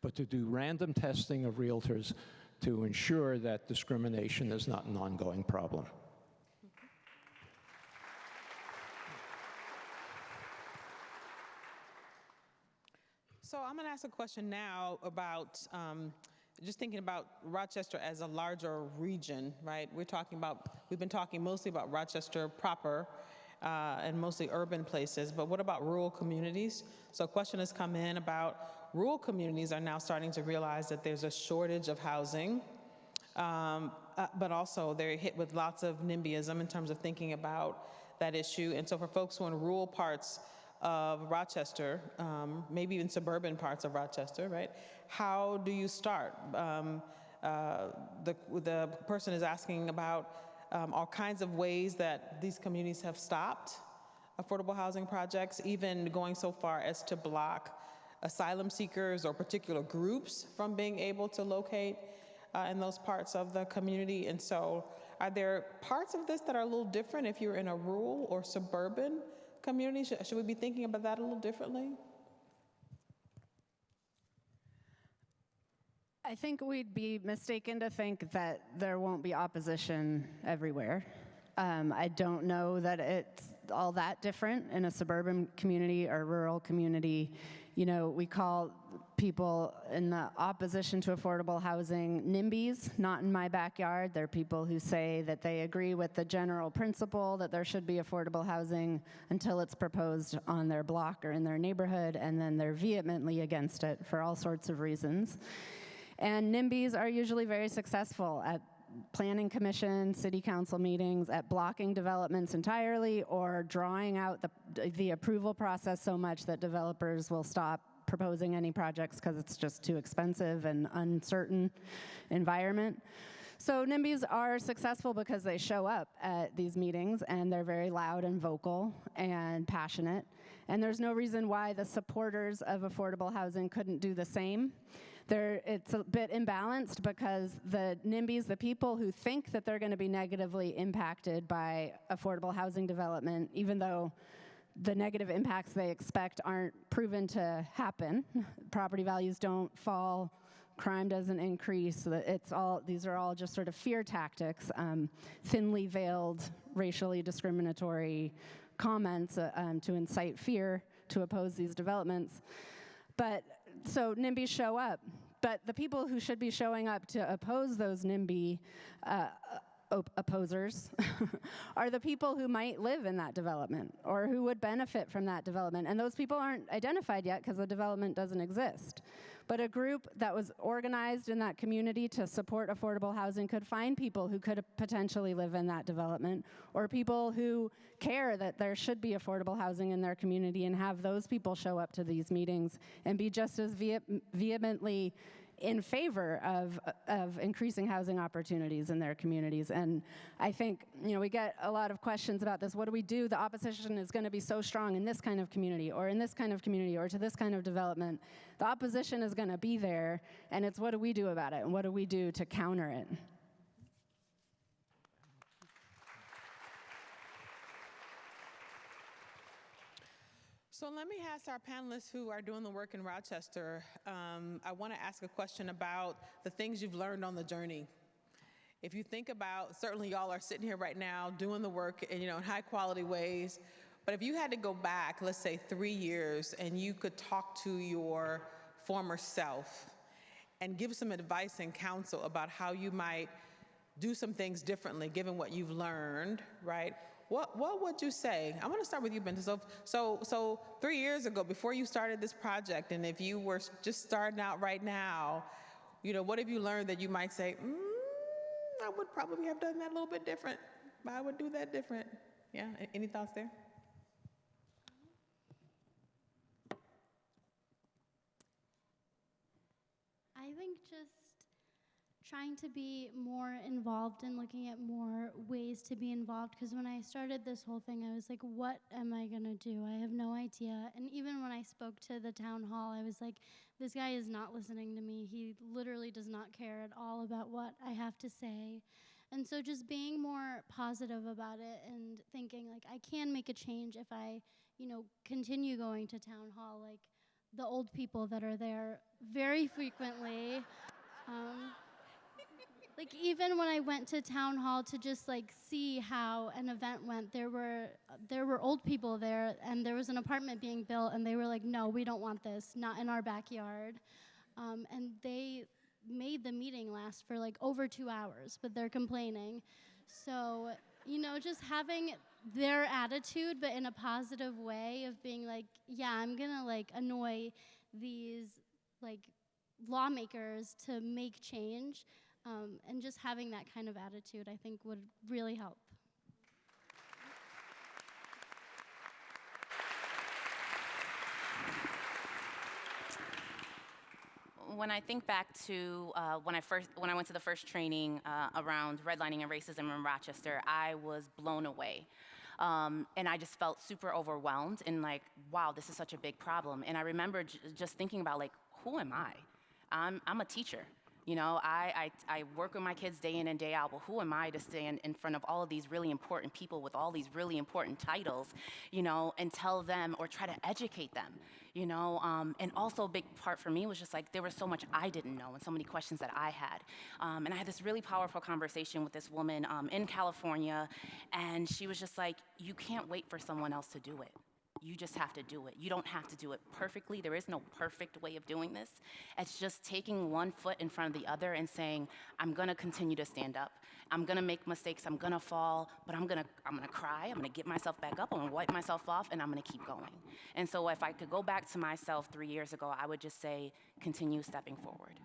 but to do random testing of realtors to ensure that discrimination is not an ongoing problem. So I'm going to ask a question now about just thinking about Rochester as a larger region, right? We've been talking mostly about Rochester proper and mostly urban places, but what about rural communities? So a question has come in about rural communities are now starting to realize that there's a shortage of housing, but also they're hit with lots of NIMBYism in terms of thinking about that issue. And so for folks who are in rural parts of Rochester, maybe even suburban parts of Rochester, right? How do you start? The person is asking about all kinds of ways that these communities have stopped affordable housing projects, even going so far as to block asylum seekers or particular groups from being able to locate in those parts of the community. And so are there parts of this that are a little different if you're in a rural or suburban community? Should we be thinking about that a little differently? I think we'd be mistaken to think that there won't be opposition everywhere. I don't know that it's all that different in a suburban community or rural community. You know, we call people in the opposition to affordable housing NIMBYs, not in my backyard. They're people who say that they agree with the general principle that there should be affordable housing until it's proposed on their block or in their neighborhood, and then they're vehemently against it for all sorts of reasons. And NIMBYs are usually very successful at planning commission, city council meetings, at blocking developments entirely or drawing out the approval process so much that developers will stop proposing any projects because it's just too expensive and uncertain environment. So NIMBYs are successful because they show up at these meetings and they're very loud and vocal and passionate. And there's no reason why the supporters of affordable housing couldn't do the same. It's a bit imbalanced because the NIMBYs, the people who think that they're going to be negatively impacted by affordable housing development, even though the negative impacts they expect aren't proven to happen. Property values don't fall, crime doesn't increase. These are all just sort of fear tactics, thinly veiled, racially discriminatory comments to incite fear to oppose these developments. So NIMBYs show up, but the people who should be showing up to oppose those NIMBY opposers are the people who might live in that development or who would benefit from that development. And those people aren't identified yet because the development doesn't exist. But a group that was organized in that community to support affordable housing could find people who could potentially live in that development, or people who care that there should be affordable housing in their community and have those people show up to these meetings and be just as vehemently in favor of increasing housing opportunities in their communities. And I think, we get a lot of questions about this. What do we do? The opposition is going to be so strong in this kind of community, or in this kind of community, or to this kind of development. The opposition is going to be there, and it's what do we do about it, and what do we do to counter it? So let me ask our panelists who are doing the work in Rochester, I want to ask a question about the things you've learned on the journey. If you think about, certainly y'all are sitting here right now doing the work in high quality ways, but if you had to go back, let's say 3 years, and you could talk to your former self and give some advice and counsel about how you might do some things differently given what you've learned, right? What would you say? I want to start with you, Benta. So 3 years ago, before you started this project, and if you were just starting out right now, what have you learned that you might say, I would probably have done that a little bit different. I would do that different. Yeah, any thoughts there? I think just trying to be more involved and looking at more ways to be involved, because when I started this whole thing, I was like, what am I gonna do? I have no idea. And even when I spoke to the town hall, I was like, this guy is not listening to me. He literally does not care at all about what I have to say. And so just being more positive about it and thinking like I can make a change if I, continue going to town hall, like the old people that are there very frequently. Like even when I went to town hall to just like see how an event went, there were old people there, and there was an apartment being built, and they were like, no, we don't want this, not in our backyard. And made the meeting last for like over 2 hours, but they're complaining. So, you know, just having their attitude, but in a positive way of being like, yeah, I'm gonna like annoy these like lawmakers to make change, and just having that kind of attitude, I think would really help. When I think back to when I went to the first training around redlining and racism in Rochester, I was blown away. And I just felt super overwhelmed and like, wow, this is such a big problem. And I remember just thinking about like, who am I? I'm a teacher. You know, I work with my kids day in and day out, but who am I to stand in front of all of these really important people with all these really important titles, you know, and tell them or try to educate them, you know? And also a big part for me was just like, there was so much I didn't know and so many questions that I had. And I had this really powerful conversation with this woman in California, and she was just like, you can't wait for someone else to do it. You just have to do it. You don't have to do it perfectly. There is no perfect way of doing this. It's just taking one foot in front of the other and saying, I'm gonna continue to stand up. I'm gonna make mistakes, I'm gonna fall, but I'm gonna cry, I'm gonna get myself back up, I'm gonna wipe myself off, and I'm gonna keep going. And so if I could go back to myself 3 years ago, I would just say, continue stepping forward.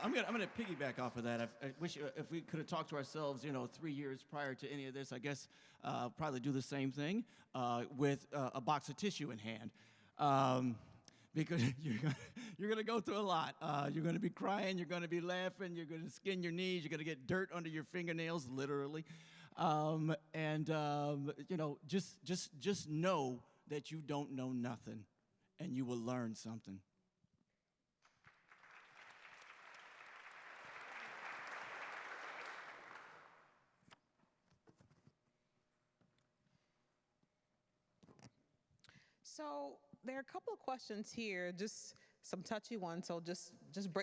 I'm gonna piggyback off of that. I wish if we could have talked to ourselves, 3 years prior to any of this, I guess probably do the same thing with a box of tissue in hand. Because you're gonna go through a lot. You're gonna be crying, you're gonna be laughing, you're gonna skin your knees, you're gonna get dirt under your fingernails, literally. Just know that you don't know nothing, and you will learn something. So there are a couple of questions here, just some touchy ones, so just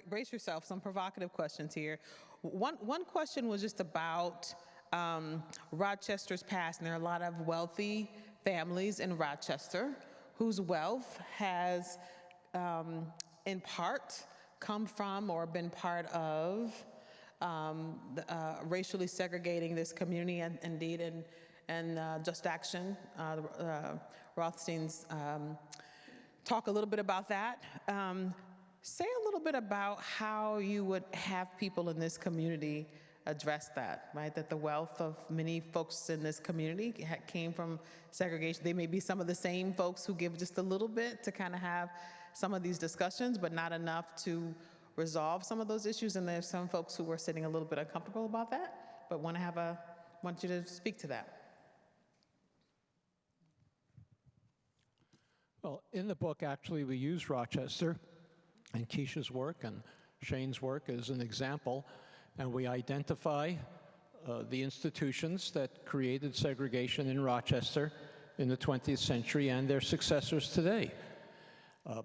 brace yourself, some provocative questions here. One question was just about Rochester's past, and there are a lot of wealthy families in Rochester whose wealth has in part come from or been part of racially segregating this community, and indeed and Just Action, Rothstein's talk a little bit about that. Say a little bit about how you would have people in this community address that, right? That the wealth of many folks in this community came from segregation. They may be some of the same folks who give just a little bit to kind of have some of these discussions, but not enough to resolve some of those issues. And there's some folks who are sitting a little bit uncomfortable about that, but want you to speak to that. Well, in the book, actually, we use Rochester and Keisha's work and Shane's work as an example, and we identify the institutions that created segregation in Rochester in the 20th century and their successors today. A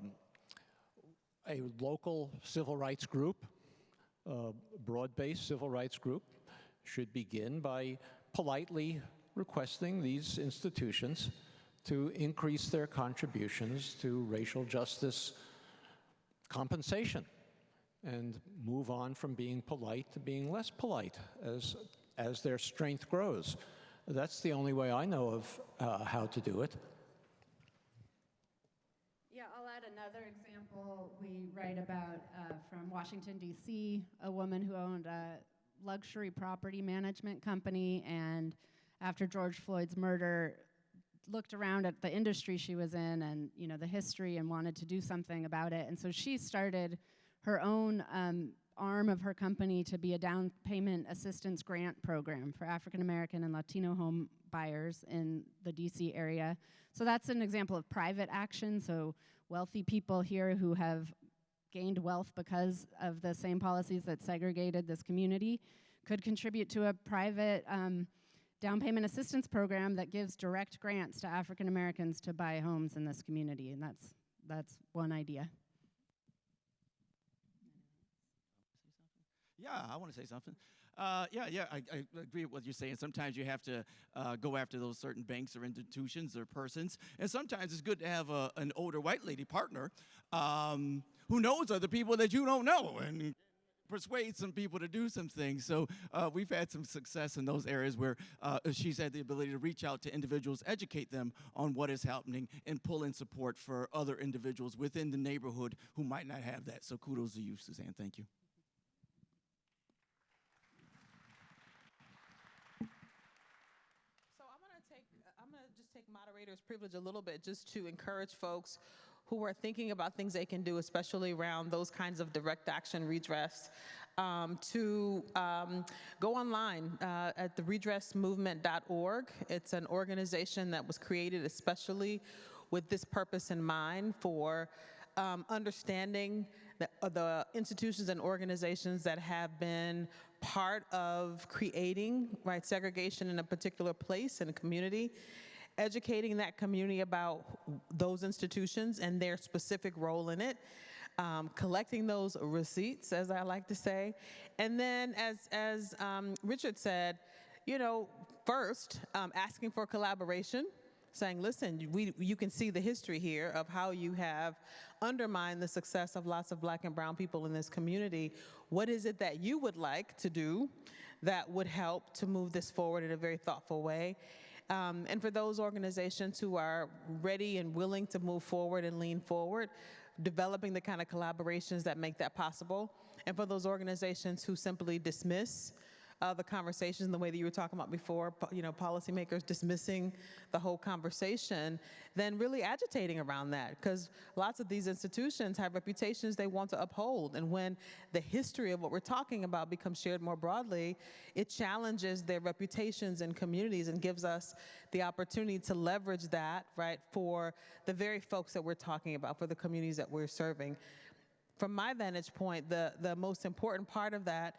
local civil rights group, broad-based civil rights group, should begin by politely requesting these institutions to increase their contributions to racial justice compensation and move on from being polite to being less polite as their strength grows. That's the only way I know of how to do it. Yeah, I'll add another example we write about from Washington, D.C., a woman who owned a luxury property management company, and after George Floyd's murder, looked around at the industry she was in and the history and wanted to do something about it. And so she started her own arm of her company to be a down payment assistance grant program for African American and Latino home buyers in the DC area. So that's an example of private action. So wealthy people here who have gained wealth because of the same policies that segregated this community could contribute to a private down payment assistance program that gives direct grants to African Americans to buy homes in this community, and that's one idea. Yeah, I want to say something. I agree with what you're saying. Sometimes you have to go after those certain banks or institutions or persons. And sometimes it's good to have an older white lady partner who knows other people that you don't know and persuade some people to do some things. So we've had some success in those areas where she's had the ability to reach out to individuals, educate them on what is happening, and pull in support for other individuals within the neighborhood who might not have that. So kudos to you, Suzanne. Thank you. I'm gonna just take moderator's privilege a little bit just to encourage folks who are thinking about things they can do, especially around those kinds of direct action redress, to go online at the redressmovement.org. It's an organization that was created especially with this purpose in mind for understanding the institutions and organizations that have been part of creating, right, segregation in a particular place in a community, educating that community about those institutions and their specific role in it, collecting those receipts, as I like to say, and then as Richard said, you know, first asking for collaboration, saying, listen, you can see the history here of how you have undermined the success of lots of Black and brown people in this community. What is it that you would like to do that would help to move this forward in a very thoughtful way? And for those organizations who are ready and willing to move forward and lean forward, developing the kind of collaborations that make that possible. And for those organizations who simply dismiss the conversations the way that you were talking about before, you know, policymakers dismissing the whole conversation, then really agitating around that, because lots of these institutions have reputations they want to uphold, and when the history of what we're talking about becomes shared more broadly, it challenges their reputations in communities and gives us the opportunity to leverage that, right, for the very folks that we're talking about, for the communities that we're serving. From my vantage point, the most important part of that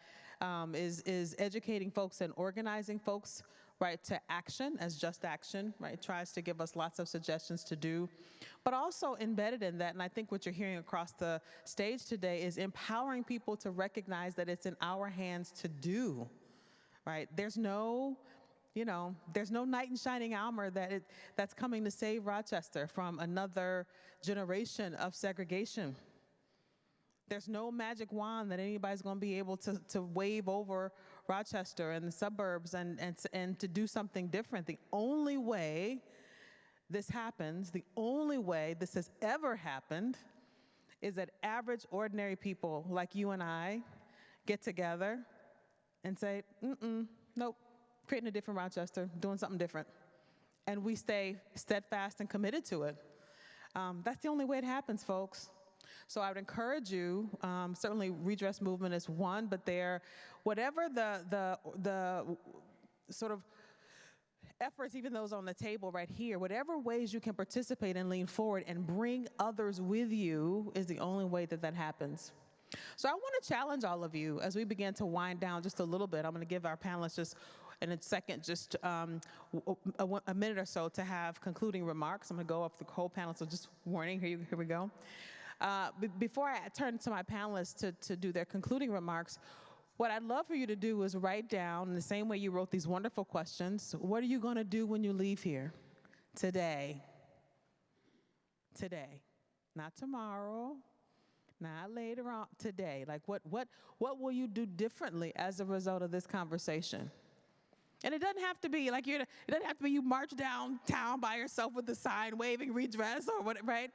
is educating folks and organizing folks, right, to action as just action, right? It tries to give us lots of suggestions to do, but also embedded in that, and I think what you're hearing across the stage today is empowering people to recognize that it's in our hands to do, right? There's no, you know, there's no knight in shining armor that's coming to save Rochester from another generation of segregation. There's no magic wand that anybody's going to be able to wave over Rochester and the suburbs and to do something different. The only way this happens, the only way this has ever happened, is that average, ordinary people like you and I get together and say, nope, creating a different Rochester, doing something different. And we stay steadfast and committed to it. That's the only way it happens, folks. So I would encourage you, certainly redress movement is one, but whatever the sort of efforts, even those on the table right here, whatever ways you can participate and lean forward and bring others with you is the only way that happens. So I want to challenge all of you as we begin to wind down just a little bit. I'm going to give our panelists just in a second, just a minute or so to have concluding remarks. I'm going to go off the whole panel, so just warning, here we go. Before I turn to my panelists to do their concluding remarks, what I'd love for you to do is write down, in the same way you wrote these wonderful questions, what are you going to do when you leave here? Today. Today. Not tomorrow, not later on, today. Like what will you do differently as a result of this conversation? And it doesn't have to be like it doesn't have to be you march downtown by yourself with a sign waving redress or what, right?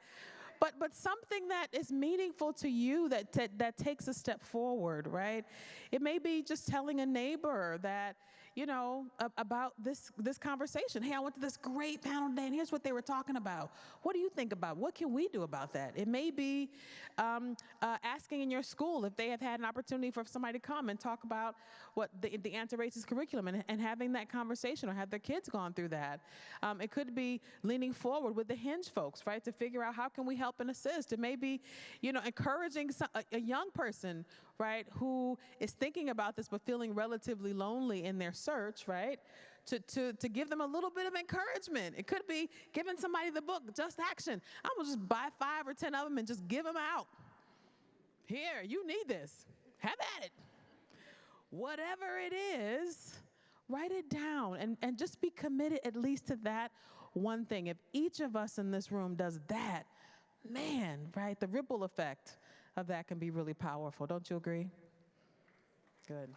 But something that is meaningful to you that takes a step forward, right? It may be just telling a neighbor that, you know, about this conversation. Hey, I went to this great panel today, and here's what they were talking about. What do you think about? What can we do about that? It may be asking in your school if they have had an opportunity for somebody to come and talk about what the anti-racist curriculum and having that conversation, or have their kids gone through that. It could be leaning forward with the Hinge folks, right, to figure out how can we help and assist. It may be, you know, encouraging a young person, right, who is thinking about this but feeling relatively lonely in their search, right, to give them a little bit of encouragement. It could be giving somebody the book, Just Action. I'm going to just buy 5 or 10 of them and just give them out. Here, you need this. Have at it. whatever it is, write it down and just be committed at least to that one thing. If each of us in this room does that, man, right, the ripple effect of that can be really powerful. Don't you agree? Good.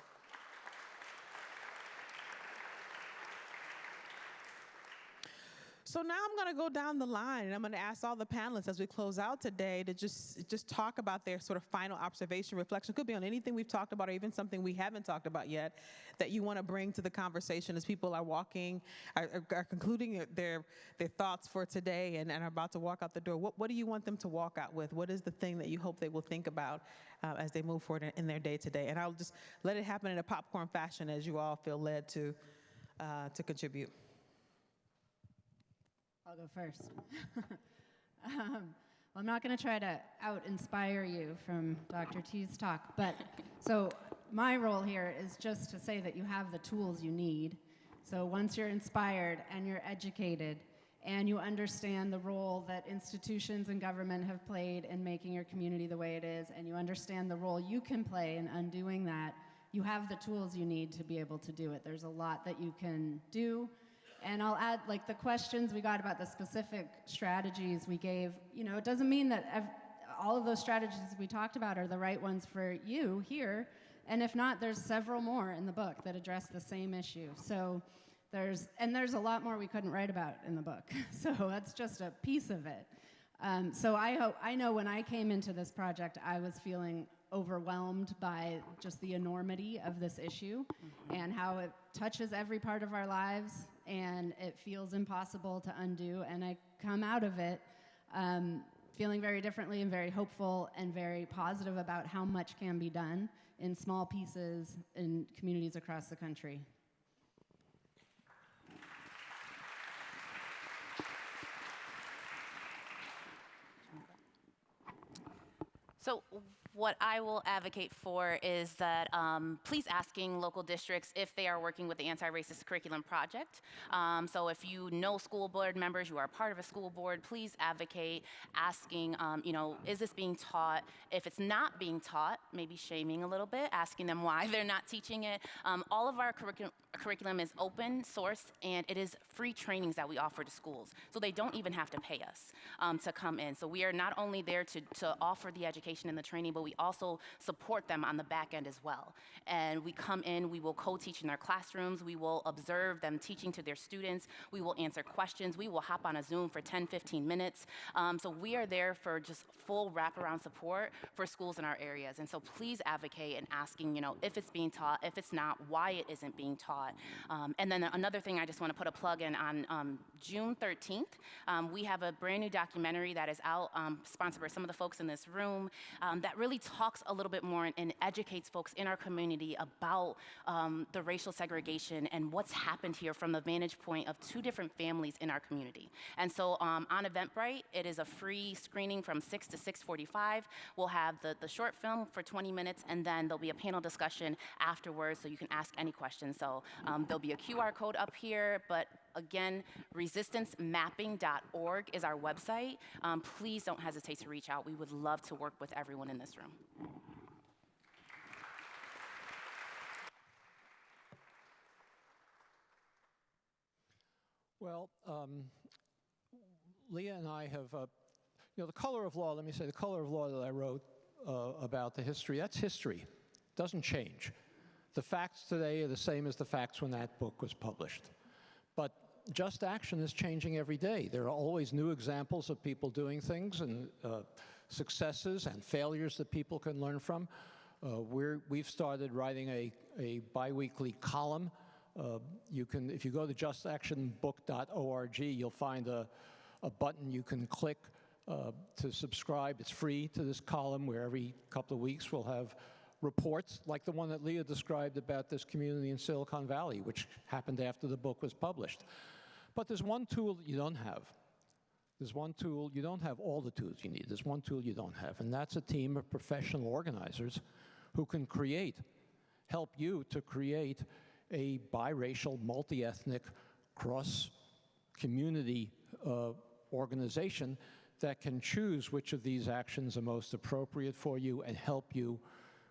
So now I'm going to go down the line, and I'm going to ask all the panelists as we close out today to just talk about their sort of final observation, reflection. Could be on anything we've talked about or even something we haven't talked about yet that you want to bring to the conversation as people are are concluding their thoughts for today and are about to walk out the door. What do you want them to walk out with? What is the thing that you hope they will think about as they move forward in their day to day? And I'll just let it happen in a popcorn fashion as you all feel led to contribute. I'll go first. Well, I'm not going to try to out-inspire you from Dr. T's talk, but so my role here is just to say that you have the tools you need. So once you're inspired and you're educated and you understand the role that institutions and government have played in making your community the way it is, and you understand the role you can play in undoing that, you have the tools you need to be able to do it. There's a lot that you can do. And I'll add, like, the questions we got about the specific strategies we gave, it doesn't mean that all of those strategies we talked about are the right ones for you here. And if not, there's several more in the book that address the same issue. So there's a lot more we couldn't write about in the book. So that's just a piece of it. So I know when I came into this project, I was feeling overwhelmed by just the enormity of this issue and how it touches every part of our lives, and it feels impossible to undo. And I come out of it feeling very differently and very hopeful and very positive about how much can be done in small pieces in communities across the country. So what I will advocate for is that please asking local districts if they are working with the Anti-Racist Curriculum Project. So if you know school board members, you are part of a school board, please advocate asking, is this being taught? If it's not being taught, maybe shaming a little bit, asking them why they're not teaching it. All of our curriculum is open source, and it is free trainings that we offer to schools. So they don't even have to pay us to come in. So we are not only there to offer the education and the training, but we also support them on the back end as well. And we come in, we will co-teach in their classrooms, we will observe them teaching to their students, we will answer questions, we will hop on a Zoom for 10, 15 minutes. So we are there for just full wraparound support for schools in our areas. And so please advocate in asking, if it's being taught, if it's not, why it isn't being taught. And then another thing I just want to put a plug in on June 13th, we have a brand new documentary that is out, sponsored by some of the folks in this room, that really talks a little bit more and educates folks in our community about the racial segregation and what's happened here from the vantage point of two different families in our community. And so on Eventbrite, it is a free screening from 6 to 6:45. We'll have the short film for 20 minutes, and then there'll be a panel discussion afterwards so you can ask any questions. So there'll be a QR code up here, but again, resistancemapping.org is our website. Please don't hesitate to reach out. We would love to work with everyone in this room. Well, Leah and I have, the color of law, let me say, the color of law that I wrote about the history, that's history. It doesn't change. The facts today are the same as the facts when that book was published. But just action is changing every day. There are always new examples of people doing things and successes and failures that people can learn from. We've started writing a bi-weekly column. If you go to justactionbook.org, you'll find a button you can click to subscribe. It's free to this column, where every couple of weeks we'll have reports like the one that Leah described about this community in Silicon Valley, which happened after the book was published. But there's one tool that you don't have. There's one tool, you don't have all the tools you need. There's one tool you don't have, and that's a team of professional organizers who can help you to create a biracial, multi-ethnic, cross-community organization that can choose which of these actions are most appropriate for you and help you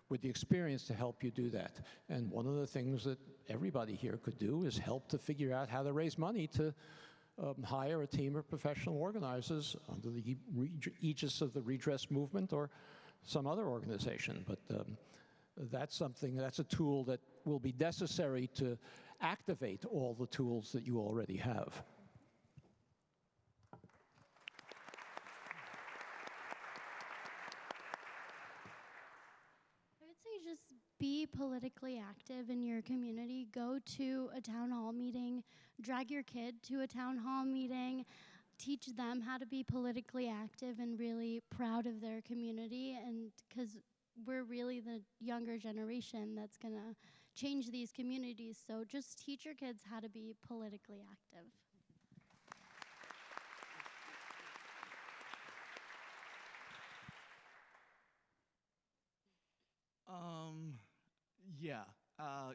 with the experience to help you do that. And one of the things that everybody here could do is help to figure out how to raise money to hire a team of professional organizers under the aegis of the redress movement or some other organization. But that's a tool that will be necessary to activate all the tools that you already have. I would say just be politically active in your community. Go to a town hall meeting, drag your kid to a town hall meeting, teach them how to be politically active and really proud of their community, and because we're really the younger generation that's going to change these communities. So just teach your kids how to be politically active.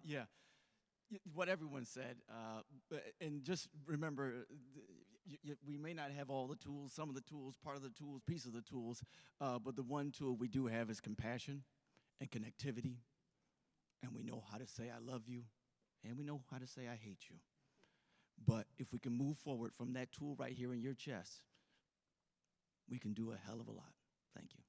Yeah. What everyone said, and just remember, we may not have all the tools, some of the tools, part of the tools, piece of the tools, but the one tool we do have is compassion and connectivity, and we know how to say I love you, and we know how to say I hate you. But if we can move forward from that tool right here in your chest, we can do a hell of a lot. Thank you.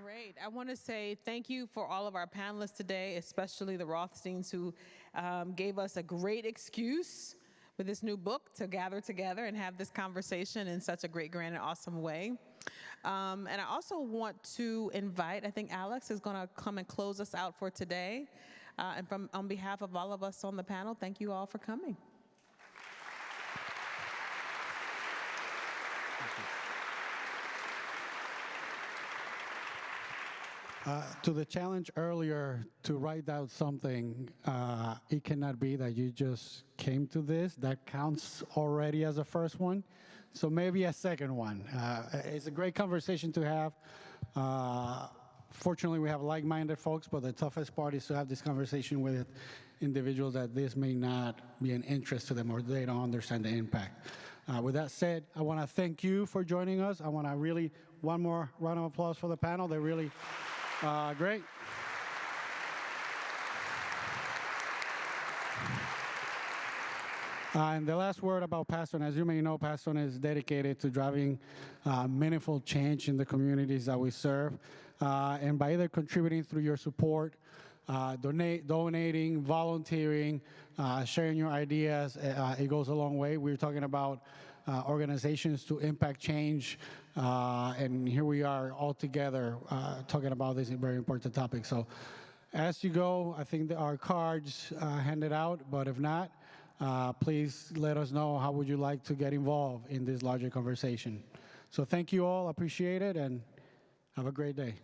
Great. I want to say thank you for all of our panelists today, especially the Rothsteins, who gave us a great excuse with this new book to gather together and have this conversation in such a great, grand, and awesome way. And I also want to invite, I think Alex is going to come and close us out for today. And on behalf of all of us on the panel, thank you all for coming. To the challenge earlier to write out something, it cannot be that you just came to this. That counts already as a first one. So maybe a second one. It's a great conversation to have. Fortunately, we have like-minded folks, but the toughest part is to have this conversation with individuals that this may not be an interest to them or they don't understand the impact. With that said, I want to thank you for joining us. I want to really, one more round of applause for the panel. They're really great. And the last word about Pathstone, as you may know, Pathstone is dedicated to driving meaningful change in the communities that we serve. And by either contributing through your support, donating, volunteering, sharing your ideas, it goes a long way. We're talking about organizations to impact change, and here we are all together talking about this very important topic. So as you go, I think there are cards handed out, but if not, please let us know how would you like to get involved in this larger conversation. So thank you all, appreciate it, and have a great day.